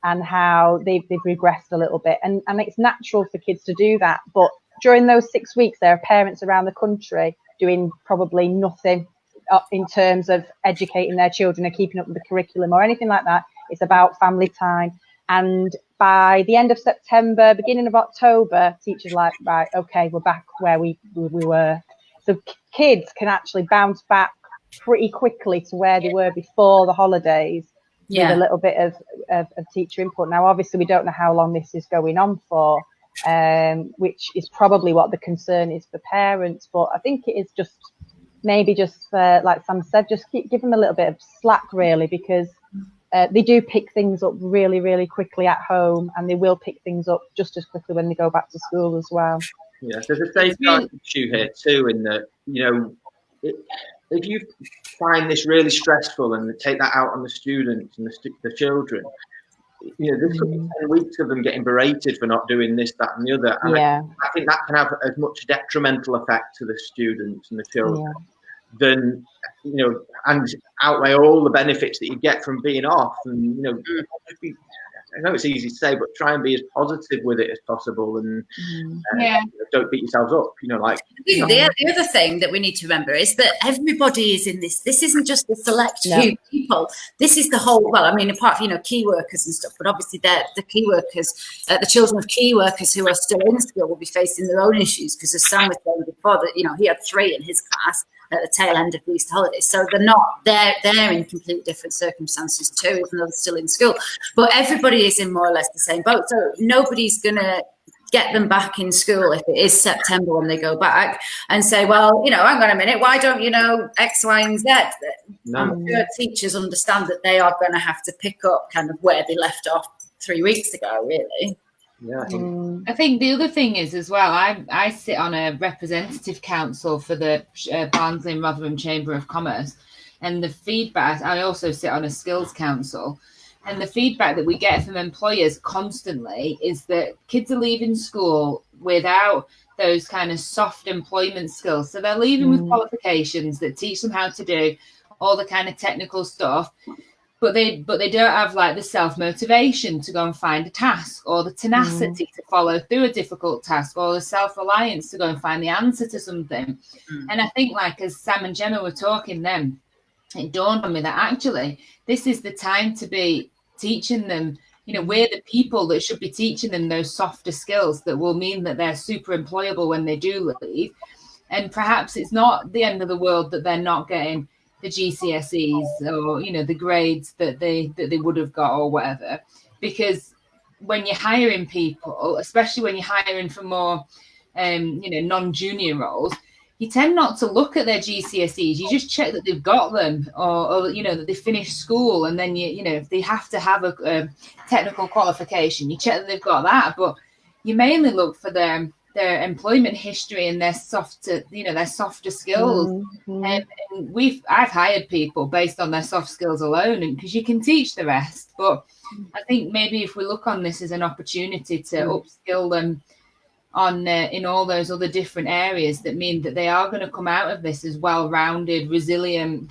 and how they've regressed a little bit, and it's natural for kids to do that. But during those 6 weeks, there are parents around the country doing probably nothing in terms of educating their children or keeping up with the curriculum or anything like that. It's about family time. And by the end of September, beginning of October, teachers are like, right, okay, we're back where we were. So kids can actually bounce back pretty quickly to where they were before the holidays with a little bit of teacher input. Now, obviously, we don't know how long this is going on for, which is probably what the concern is for parents. But I think it is just maybe just, like Sam said, just give them a little bit of slack, really, because they do pick things up really, really quickly at home, and they will pick things up just as quickly when they go back to school as well. Yeah, there's a safeguard issue here too, in that, you know, if you find this really stressful and take that out on the students and the children, you know, there's 10 weeks of them getting berated for not doing this, that, and the other. And I think that can have as much detrimental effect to the students and the children than, you know, and outweigh all the benefits that you get from being off. And, you know, I know it's easy to say, but try and be as positive with it as possible, and don't beat yourselves up. You know, like the other thing that we need to remember is that everybody is in this. This isn't just the select few people. This is the whole. Well, I mean, apart from, you know, key workers and stuff, but obviously the key workers, the children of key workers who are still in school will be facing their own issues, because as Sam was saying before, that, you know, he had 3 in his class at the tail end of the Easter holidays. So they're in completely different circumstances too, even though they're still in school. But everybody is in more or less the same boat. So nobody's going to get them back in school if it is September when they go back and say, well, you know, hang on a minute, why don't you know X, Y, and Z? I'm sure teachers understand that they are going to have to pick up kind of where they left off 3 weeks ago, really. Yeah, I think the other thing is as well, I sit on a representative council for the Barnsley and Rotherham Chamber of Commerce, and the feedback, I also sit on a skills council, and the feedback that we get from employers constantly is that kids are leaving school without those kind of soft employment skills. So they're leaving with qualifications that teach them how to do all the kind of technical stuff, but they don't have like the self-motivation to go and find a task, or the tenacity to follow through a difficult task, or the self-reliance to go and find the answer to something. And I think, like, as Sam and Gemma were talking then, it dawned on me that actually this is the time to be teaching them, you know, we're the people that should be teaching them those softer skills that will mean that they're super employable when they do leave. And perhaps it's not the end of the world that they're not getting the GCSEs or, you know, the grades that they would have got or whatever, because when you're hiring people, especially when you're hiring for more you know, non-junior roles, you tend not to look at their GCSEs. You just check that they've got them, or you know, that they finished school, and then you know, if they have to have a technical qualification, you check that they've got that. But you mainly look for their employment history and their softer skills. And I've hired people based on their soft skills alone, and because you can teach the rest. But I think maybe if we look on this as an opportunity to upskill them on in all those other different areas, that mean that they are going to come out of this as well-rounded, resilient,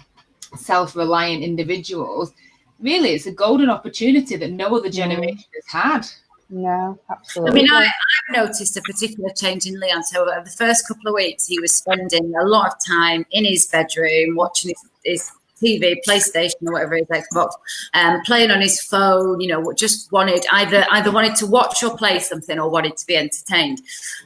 self-reliant individuals. Really, it's a golden opportunity that no other generation has had. No, absolutely. I mean, I've noticed a particular change in Leon. So the first couple of weeks, he was spending a lot of time in his bedroom watching his TV, PlayStation, or whatever it is, Xbox, playing on his phone. You know, just wanted either wanted to watch or play something, or wanted to be entertained.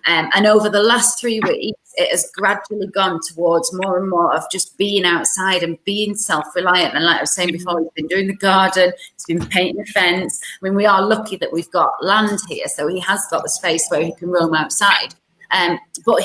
And over the last 3 weeks, it has gradually gone towards more and more of just being outside and being self-reliant. And like I was saying before, he's been doing the garden, he's been painting the fence. I mean, we are lucky that we've got land here, so he has got the space where he can roam outside. But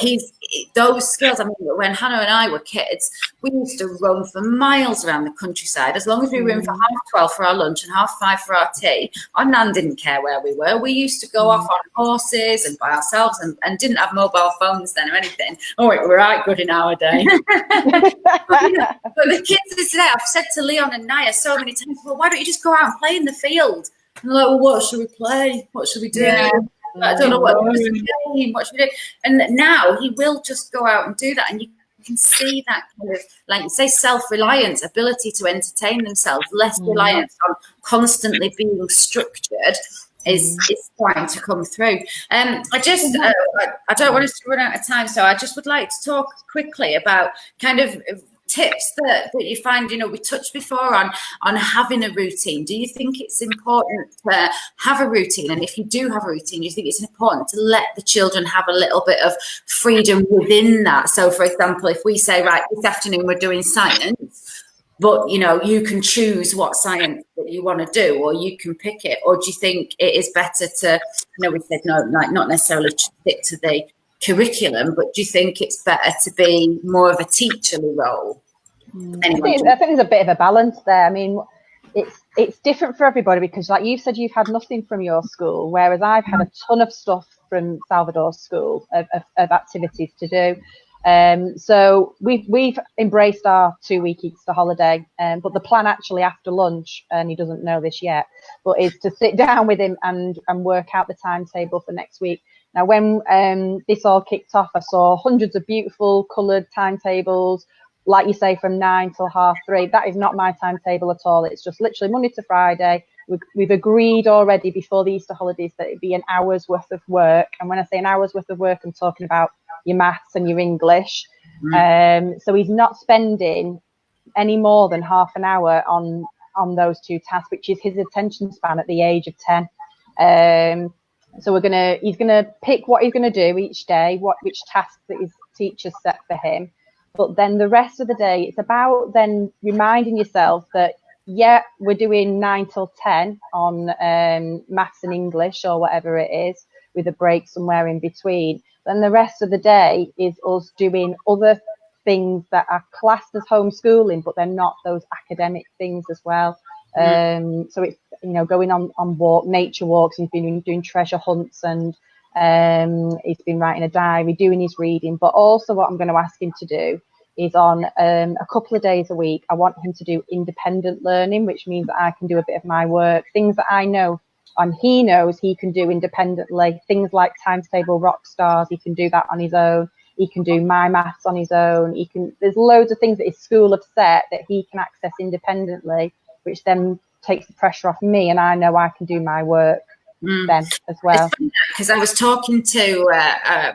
those skills, I mean, when Hannah and I were kids, we used to roam for miles around the countryside. As long as we were in for 12:30 for our lunch and 5:30 for our tea, our nan didn't care where we were. We used to go off on horses and by ourselves, and didn't have mobile phones then or anything. Oh, it were right good in our day. But the kids of today, I've said to Leon and Naya so many times, well, why don't you just go out and play in the field? And they're like, well, what should we play? What should we do? Yeah. I don't know what should we do? And now he will just go out and do that, and you can see that kind of, like, say, self-reliance, ability to entertain themselves, less reliance on constantly being structured is starting to come through. I don't want us to run out of time, so I just would like to talk quickly about kind of tips that you find, you know, we touched before on having a routine. Do you think it's important to have a routine? And if you do have a routine, do you think it's important to let the children have a little bit of freedom within that? So, for example, if we say, right, this afternoon we're doing science, but, you know, you can choose what science that you want to do, or you can pick it. Or do you think it is better to, we said no, like not necessarily stick to the curriculum, but do you think it's better to be more of a teacherly role? I think there's a bit of a balance there. I mean, it's different for everybody, because like you said, you've had nothing from your school, whereas I've had a ton of stuff from Salvador's school of activities to do. So we've embraced our 2-week Easter holiday, but the plan actually after lunch, and he doesn't know this yet, but is to sit down with him and work out the timetable for next week. Now, when this all kicked off, I saw hundreds of beautiful coloured timetables, like you say, from 9 till 3:30. That is not my timetable at all. It's just literally Monday to Friday. We've agreed already before the Easter holidays that it'd be an hour's worth of work. And when I say an hour's worth of work, I'm talking about your maths and your English. So he's not spending any more than half an hour on those two tasks, which is his attention span at the age of 10. So he's gonna pick what he's gonna do each day, which tasks that his teacher set for him. But then the rest of the day, it's about then reminding yourself that, yeah, we're doing 9 till 10 on maths and English or whatever it is, with a break somewhere in between. Then the rest of the day is us doing other things that are classed as homeschooling, but they're not those academic things as well. So it's, you know, going on nature walks. He's been doing treasure hunts, and he's been writing a diary, doing his reading. But also what I'm going to ask him to do is on a couple of days a week, I want him to do independent learning, which means that I can do a bit of my work, things that I know and he knows he can do independently, things like timetable rock stars. He can do that on his own. He can do my maths on his own. There's loads of things that his school have set that he can access independently, which then takes the pressure off me, and I know I can do my work then as well. Because I was talking to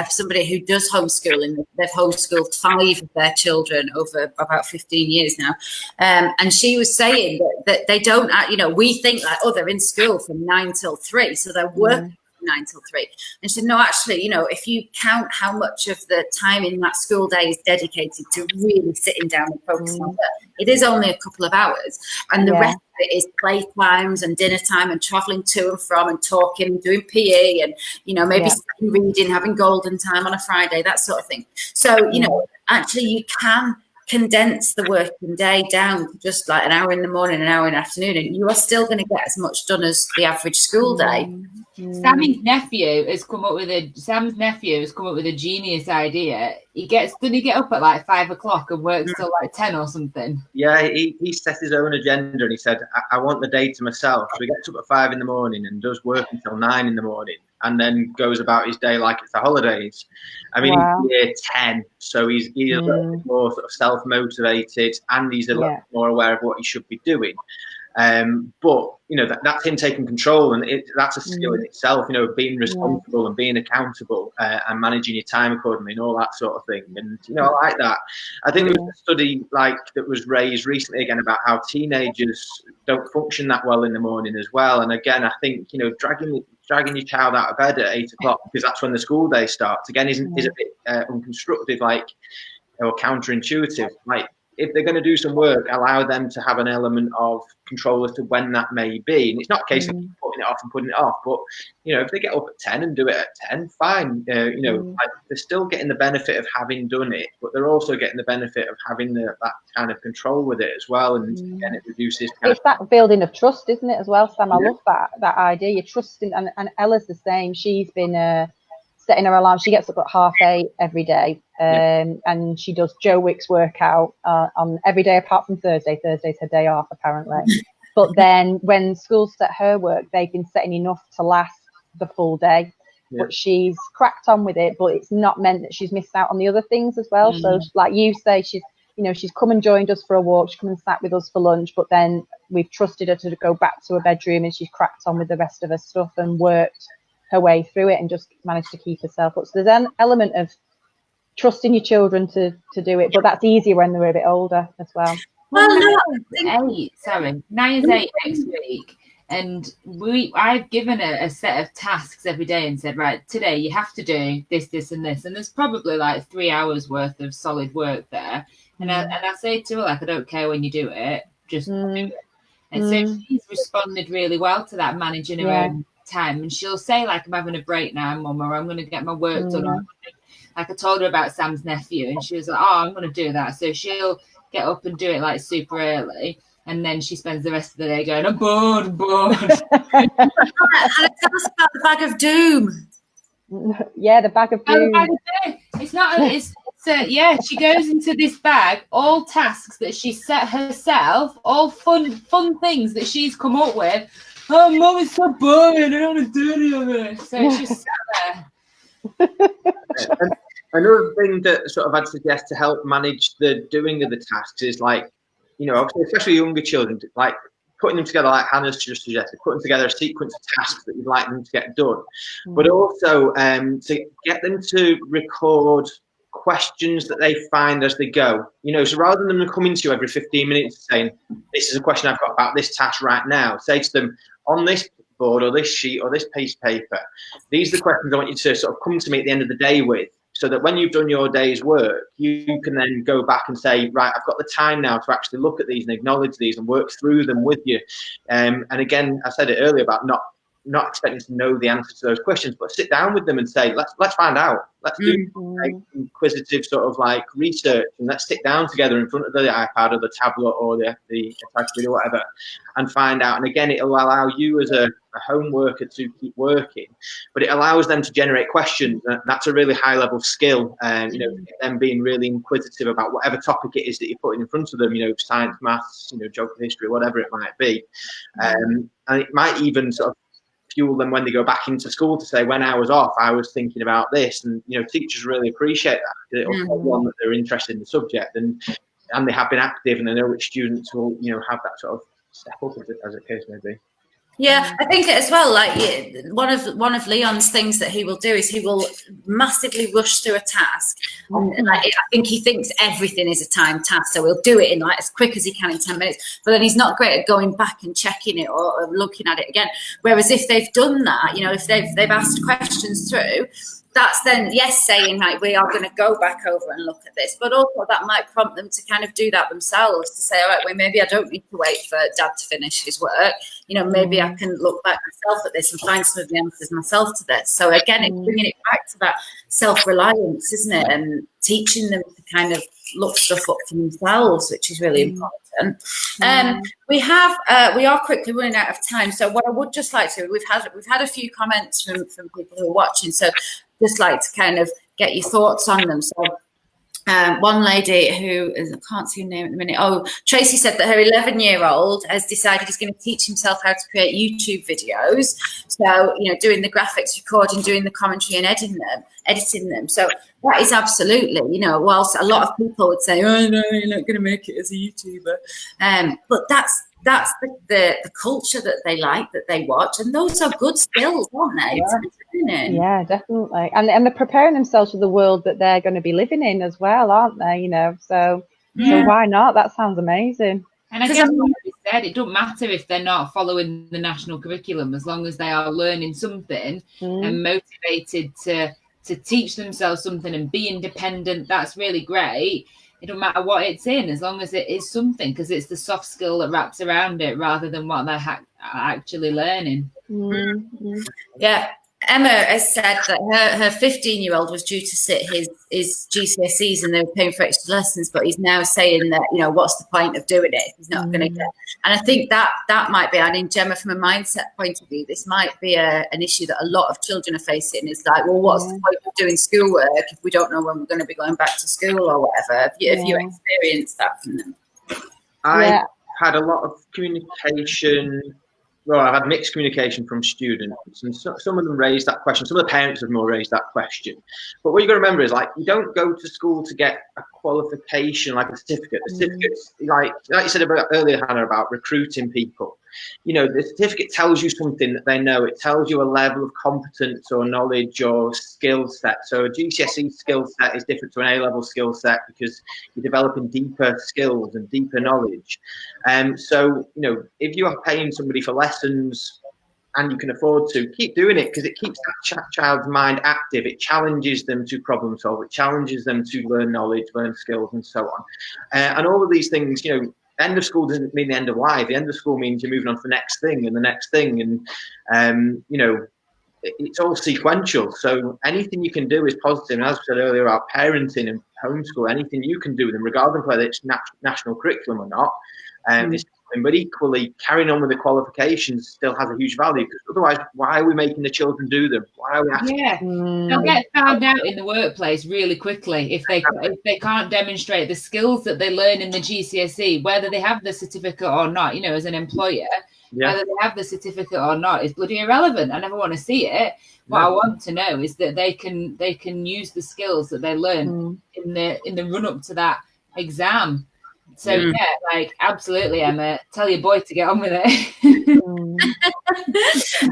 somebody who does homeschooling. They've homeschooled 5 of their children over about 15 years now, and she was saying that they don't, you know, we think like, oh, they're in school from 9 till 3, so they're working 9 till 3. And she said, no, actually, you know, if you count how much of the time in that school day is dedicated to really sitting down and focusing on it, it is only a couple of hours. And the rest of it is playtimes and dinner time and traveling to and from and talking and doing PE and, you know, maybe reading, having golden time on a Friday, that sort of thing. So, you know, actually you can condense the working day down to just like an hour in the morning, an hour in the afternoon, and you are still going to get as much done as the average school day. Sam's nephew has come up with a genius idea. Did he get up at like 5 o'clock and works till like 10 or something? Yeah, he set his own agenda and he said, I want the day to myself. So he gets up at 5 in the morning and does work until 9 in the morning, and then goes about his day like it's the holidays. I mean, he's year 10, so he's a little bit more sort of self-motivated, and he's a little bit more aware of what he should be doing. But, you know, that's him taking control, and that's a skill in itself, you know, being responsible and being accountable and managing your time accordingly and all that sort of thing. And, you know, I like that. I think there was a study like that was raised recently again about how teenagers don't function that well in the morning as well. And again, I think, you know, dragging your child out of bed at 8 o'clock because that's when the school day starts, again, is a bit unconstructive, like, or counterintuitive. Like, if they're going to do some work, allow them to have an element of control as to when that may be. And it's not a case of putting it off, but, you know, if they get up at 10 and do it at 10, fine. You know, like, they're still getting the benefit of having done it, but they're also getting the benefit of having that kind of control with it as well. And again, it reduces. It's that building of trust, isn't it, as well, Sam? I love that idea. You're trusting, and Ella's the same. She's been setting her alarm. She gets up at 8:30 every day, and she does Joe Wick's workout on every day apart from Thursday. Thursday's her day off, apparently. But then when schools set her work, they've been setting enough to last the full day. But she's cracked on with it, but it's not meant that she's missed out on the other things as well. So like you say, she's come and joined us for a walk, she's come and sat with us for lunch, but then we've trusted her to go back to her bedroom, and she's cracked on with the rest of her stuff and worked her way through it and just managed to keep herself up. So there's an element of trusting your children to do it, but that's easier when they're a bit older as well. Naya's 8 next week, and I've given her a set of tasks every day and said, right, today you have to do this and this, and there's probably like 3 hours worth of solid work there, and I say to her, like, I don't care when you do it, just do it. And so she's responded really well to that, managing her own time. And she'll say, like, I'm having a break now, Mum, or I'm going to get my work done. Like, I told her about Sam's nephew, and she was like, oh, I'm going to do that. So she'll get up and do it like super early, and then she spends the rest of the day going, I'm bored. Alex, tell us about the bag of doom. Yeah, the bag of doom. It's not. She goes into this bag, all tasks that she set herself, all fun things that she's come up with. Oh, Mum, it's so boring. I don't want to do any of it. So she's sat there. And another thing that sort of I'd suggest to help manage the doing of the tasks is, like, you know, especially younger children, like putting them together, like Hannah's just suggested, putting together a sequence of tasks that you'd like them to get done, but also to get them to record questions that they find as they go. You know, so rather than them coming to you every 15 minutes saying, this is a question I've got about this task right now, say to them, on this board or this sheet or this piece of paper, these are the questions I want you to sort of come to me at the end of the day with, so that when you've done your day's work, you can then go back and say, right, I've got the time now to actually look at these and acknowledge these and work through them with you. And again, I said it earlier about not expecting to know the answer to those questions, but sit down with them and say, let's find out. Let's do inquisitive sort of like research, and let's sit down together in front of the iPad or the tablet or the iPad or whatever, and find out. And again, it'll allow you as a home worker to keep working, but it allows them to generate questions. That's a really high level skill, you know, them being really inquisitive about whatever topic it is that you're putting in front of them, you know, science, maths, you know, geography, history, whatever it might be. And it might even sort of fuel them when they go back into school to say, when I was off, I was thinking about this. And, you know, teachers really appreciate that, because it'll show one that they're interested in the subject, and they have been active, and they know which students will, you know, have that sort of step up, as the case may be. Yeah, I think as well, like one of Leon's things that he will do is he will massively rush through a task. And like, I think he thinks everything is a timed task, so he'll do it in like as quick as he can in 10 minutes. But then he's not great at going back and checking it or looking at it again. Whereas if they've done that, you know, if they've asked questions through, that's then, yes, saying like, we are going to go back over and look at this, but also that might prompt them to kind of do that themselves, to say, all right, well, maybe I don't need to wait for Dad to finish his work. You know, maybe I can look back myself at this and find some of the answers myself to this. So again, it's bringing it back to that self-reliance, isn't it? And teaching them to kind of look stuff up for themselves, which is really important. We are quickly running out of time. So what I would just like to, we've had a few comments from people who are watching. So just like to kind of get your thoughts on them. So one lady who is, I can't see her name at the minute. Oh, Tracy said that her 11-year-old has decided he's going to teach himself how to create YouTube videos. So, you know, doing the graphics, recording, doing the commentary and editing them. So that is absolutely, you know, whilst a lot of people would say, oh, no, you're not going to make it as a YouTuber. But that's the culture that they like, that they watch, and those are good skills, aren't they? Yeah, definitely. And they're preparing themselves for the world that they're going to be living in as well, aren't they? You know, so why not? That sounds amazing. And I guess what you said, it doesn't matter if they're not following the national curriculum, as long as they are learning something and motivated to teach themselves something and be independent. That's really great. It don't matter what it's in, as long as it is something, because it's the soft skill that wraps around it rather than what they're actually learning. Yeah. Emma has said that her 15-year-old was due to sit his GCSEs and they were paying for extra lessons, but he's now saying that, you know, what's the point of doing it if he's not going to get. And I think that might be, and in Gemma, from a mindset point of view, this might be an issue that a lot of children are facing. Is like, well, what's the point of doing schoolwork if we don't know when we're going to be going back to school or whatever? If you experience that from them. I had a lot of communication. Well, I've had mixed communication from students, and some of them raised that question. Some of the parents have more raised that question. But what you've got to remember is, like, you don't go to school to get a qualification, like a certificate. A certificate's like you said about earlier, Hannah, about recruiting people. You know, the certificate tells you something that they know. It tells you a level of competence or knowledge or skill set. So a GCSE skill set is different to an A-level skill set because you're developing deeper skills and deeper knowledge. So, you know, if you are paying somebody for lessons and you can afford to, keep doing it, because it keeps that child's mind active. It challenges them to problem solve. It challenges them to learn knowledge, learn skills, and so on. And all of these things, you know, end of school doesn't mean the end of life. The end of school means you're moving on to the next thing and the next thing. And, you know, it's all sequential. So anything you can do is positive. And as I said earlier about parenting and homeschool, anything you can do with them, regardless of whether it's national curriculum or not, is something. But equally, carrying on with the qualifications still has a huge value, because otherwise, why are we making the children do them? Why are we asking? They'll get found out in the workplace really quickly if they can't demonstrate the skills that they learn in the GCSE, whether they have the certificate or not. You know, as an employer, whether they have the certificate or not is bloody irrelevant. I never want to see it. What I want to know is that they can use the skills that they learn in the run up to that exam. So like, absolutely, Emma, tell your boy to get on with it.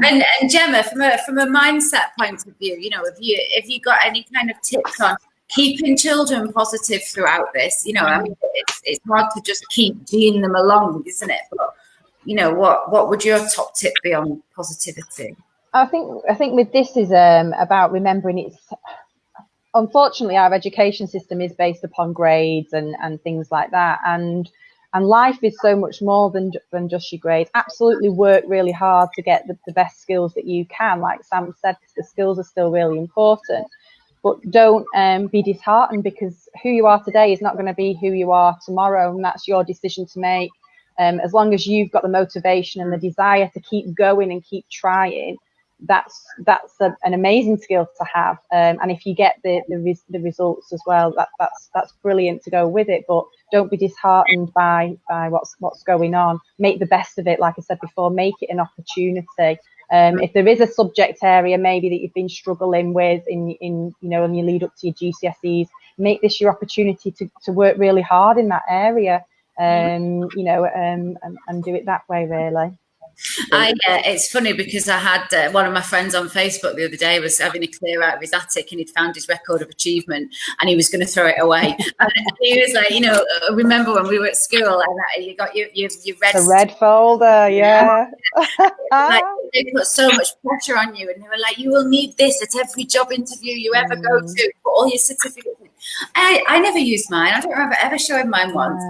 And Gemma, from a mindset point of view, you know, if you got any kind of tips on keeping children positive throughout this, you know, I mean, it's hard to just keep geeing them along, isn't it? But, you know, what would your top tip be on positivity? I think with this is about remembering it's. Unfortunately, our education system is based upon grades and things like that, and life is so much more than just your grades. Absolutely work really hard to get the best skills that you can. Like Sam said, the skills are still really important, but don't be disheartened, because who you are today is not going to be who you are tomorrow, and that's your decision to make. As long as you've got the motivation and the desire to keep going and keep trying, that's an amazing skill to have, and if you get the results as well, that's brilliant to go with it. But don't be disheartened by what's going on. Make the best of it. Like I said before, make it an opportunity. If there is a subject area maybe that you've been struggling with in you know, in your lead up to your GCSEs, make this your opportunity to work really hard in that area, you know, and do it that way, really. It's funny because I had one of my friends on Facebook the other day was having a clear out of his attic, and he'd found his record of achievement, and he was going to throw it away. And he was like, remember when we were at school and you got your red, the red folder, yeah. Like, they put so much pressure on you, and they were like, you will need this at every job interview you ever go to, put all your certificates in. I never used mine. I don't remember ever showing mine once.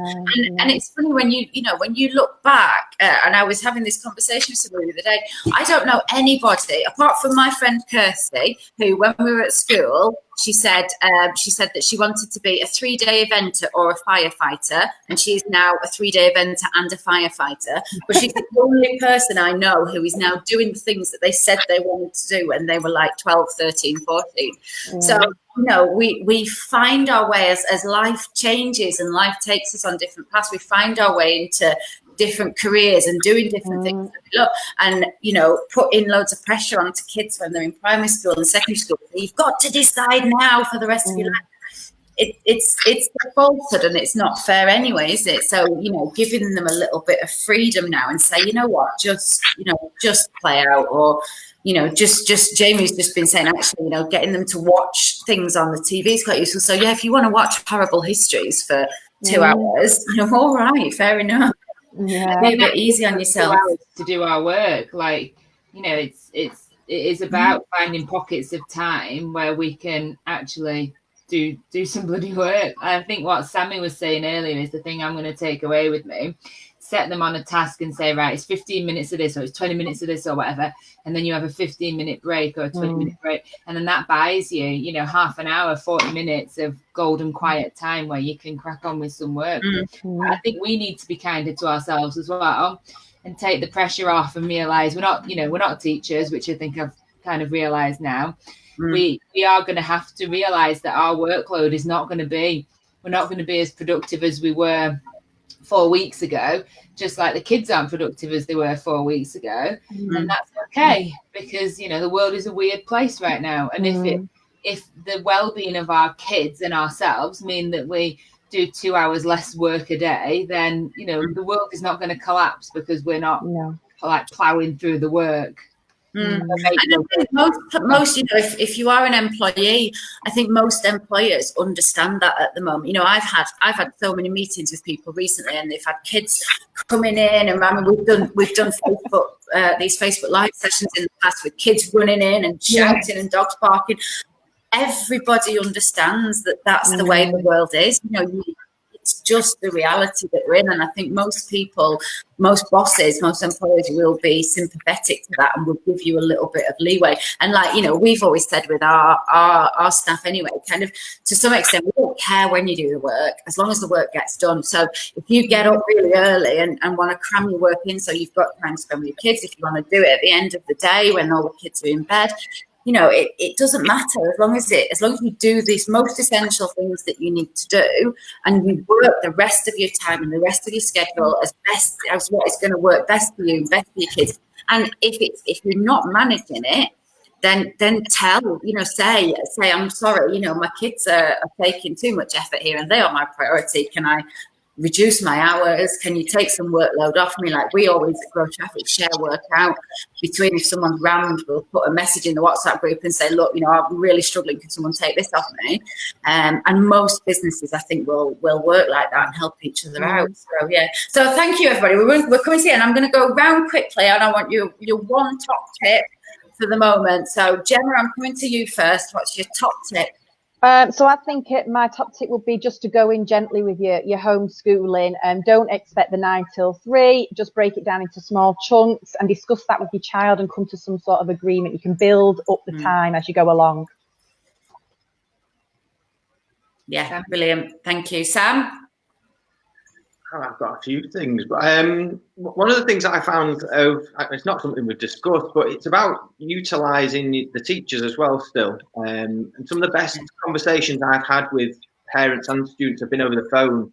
And it's funny when you look back, and I was having this conversation with somebody the other day. I don't know anybody apart from my friend Kirsty, who, when we were at school, she said that she wanted to be a 3-day eventer or a firefighter, and she is now a 3-day eventer and a firefighter. But she's the only person I know who is now doing the things that they said they wanted to do when they were like 12, 13, 14. Yeah. So, we find our way as life changes and life takes us on different paths. We find our way into different careers and doing different things. And putting loads of pressure onto kids when they're in primary school and secondary school. You've got to decide now for the rest of your life. It's a falsehood, and it's not fair anyway, is it? So giving them a little bit of freedom now and say, you know what, just play out, or just Jamie's just been saying, actually, getting them to watch things on the TV is quite useful. So yeah, if you want to watch horrible histories for 2 hours, all right, fair enough. Yeah, be a bit easy on yourself to do our work. Like, it is about finding pockets of time where we can actually do some bloody work. I think what Sammy was saying earlier is the thing I'm going to take away with me. Set them on a task and say, right, it's 15 minutes of this, or it's 20 minutes of this, or whatever, and then you have a 15-minute break or a 20-minute break, and then that buys you, half an hour, 40 minutes of golden quiet time where you can crack on with some work. I think we need to be kinder to ourselves as well, and take the pressure off and realize we're not teachers, which I think I've kind of realized now. We are going to have to realize that our workload is not going to be, we're not going to be as productive as we were 4 weeks ago, just like the kids aren't productive as they were 4 weeks ago. And that's okay, because the world is a weird place right now, and if the well-being of our kids and ourselves mean that we do 2 hours less work a day, then the world is not going to collapse because we're not like plowing through the work. I think most if you are an employee, I think most employers understand that at the moment. I've had so many meetings with people recently, and they've had kids coming in, and we've done Facebook these Facebook live sessions in the past with kids running in and shouting and dogs barking. Everybody understands that that's the way the world is. It's just the reality that we're in, and I think most people, most bosses, most employers will be sympathetic to that and will give you a little bit of leeway. And we've always said with our staff anyway, kind of to some extent, we don't care when you do the work as long as the work gets done. So if you get up really early and want to cram your work in so you've got time to spend with your kids, if you want to do it at the end of the day when all the kids are in bed, it doesn't matter as long as you do these most essential things that you need to do, and you work the rest of your time and the rest of your schedule as best as what is going to work best for you, best for your kids. And if you're not managing it, then tell, say I'm sorry, my kids are taking too much effort here and they are my priority. Can I reduce my hours? Can you take some workload off me? Like we always at GrowTraffic share work out between, if someone's rammed, we'll put a message in the WhatsApp group and say, look, I'm really struggling. Can someone take this off me? And most businesses, I think, will work like that and help each other out. So yeah. So thank you, everybody. We're coming to the end. I'm going to go round quickly, and I want your one top tip for the moment. So Gemma, I'm coming to you first. What's your top tip? So I think my top tip would be just to go in gently with your homeschooling, and don't expect the 9 till 3. Just break it down into small chunks and discuss that with your child and come to some sort of agreement. You can build up the time as you go along. Yeah, brilliant. Thank you. Sam? I've got a few things, but one of the things that I found it's not something we've discussed, but it's about utilising the teachers as well still. And some of the best conversations I've had with parents and students have been over the phone.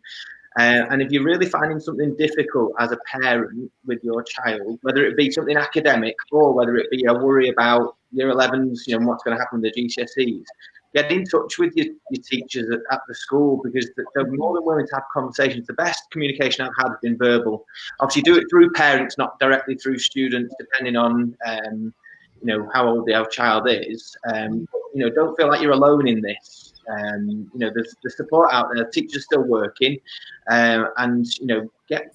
And if you're really finding something difficult as a parent with your child, whether it be something academic or whether it be a worry about year 11s, and what's going to happen with the GCSEs, get in touch with your teachers at the school, because they're more than willing to have conversations. The best communication I've had has been verbal. Obviously, do it through parents, not directly through students, depending on how old our child is. Don't feel like you're alone in this. There's the support out there. Teachers still working, and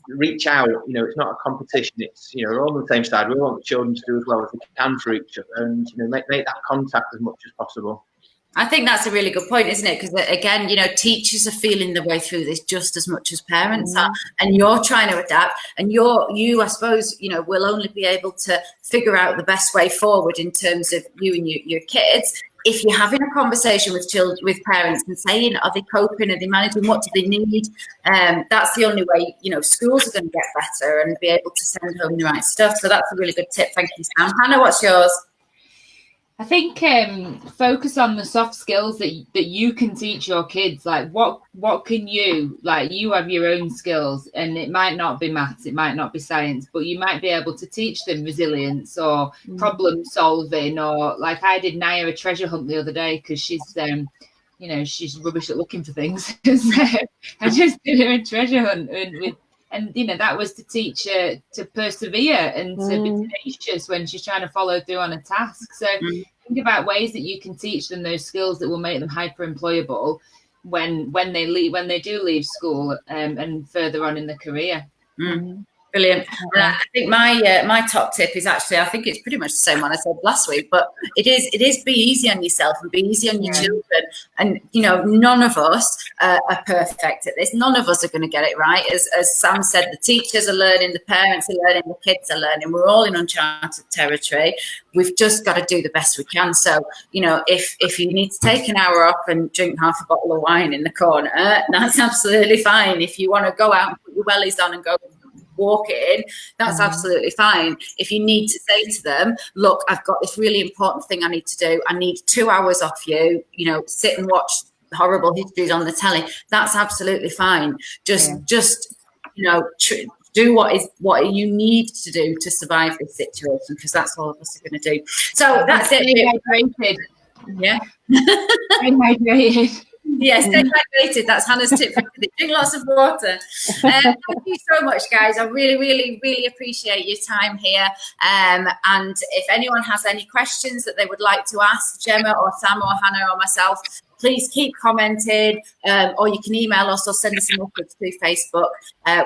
reach out. It's not a competition. It's we're all on the same side. We want the children to do as well as they can for each other, and make that contact as much as possible. I think that's a really good point, isn't it? Because again, teachers are feeling their way through this just as much as parents are, and you're trying to adapt, and you, I suppose, will only be able to figure out the best way forward in terms of you and your kids if you're having a conversation with parents and saying, are they coping, are they managing, what do they need? That's the only way, schools are going to get better and be able to send home the right stuff. So that's a really good tip. Thank you, Sam. Hannah, what's yours? I think focus on the soft skills that you can teach your kids. Like what can you have your own skills, and it might not be maths, it might not be science, but you might be able to teach them resilience or problem solving, or like I did Naya a treasure hunt the other day because she's she's rubbish at looking for things. So I just did her a treasure hunt and that was to teach her to persevere and to be tenacious when she's trying to follow through on a task. So think about ways that you can teach them those skills that will make them hyper employable when they do leave school and further on in the career. Brilliant. And I think my top tip is actually, I think it's pretty much the same one I said last week, but it is be easy on yourself and be easy on your children. And none of us are perfect at this. None of us are going to get it right. As Sam said, the teachers are learning, the parents are learning, the kids are learning. We're all in uncharted territory. We've just got to do the best we can. So if you need to take an hour off and drink half a bottle of wine in the corner, that's absolutely fine. If you want to go out and put your wellies on and go walk in, that's absolutely fine. If you need to say to them, look, I've got this really important thing I need to do, I need 2 hours off you, sit and watch horrible histories on the telly, that's absolutely fine. Just do what you need to do to survive this situation, because that's all of us are going to do. So that's it. Hydrated. Yeah. Stay hydrated. Yes, stay hydrated. That's Hannah's tip for today. Drink lots of water. Thank you so much, guys. I really, really, really appreciate your time here. And if anyone has any questions that they would like to ask Gemma or Sam or Hannah or myself, please keep commenting, or you can email us or send us a message through Facebook.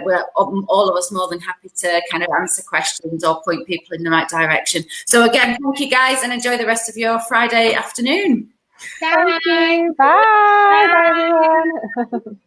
We're all of us more than happy to kind of answer questions or point people in the right direction. So again, thank you guys, and enjoy the rest of your Friday afternoon. Thank you. Bye. Bye, everyone.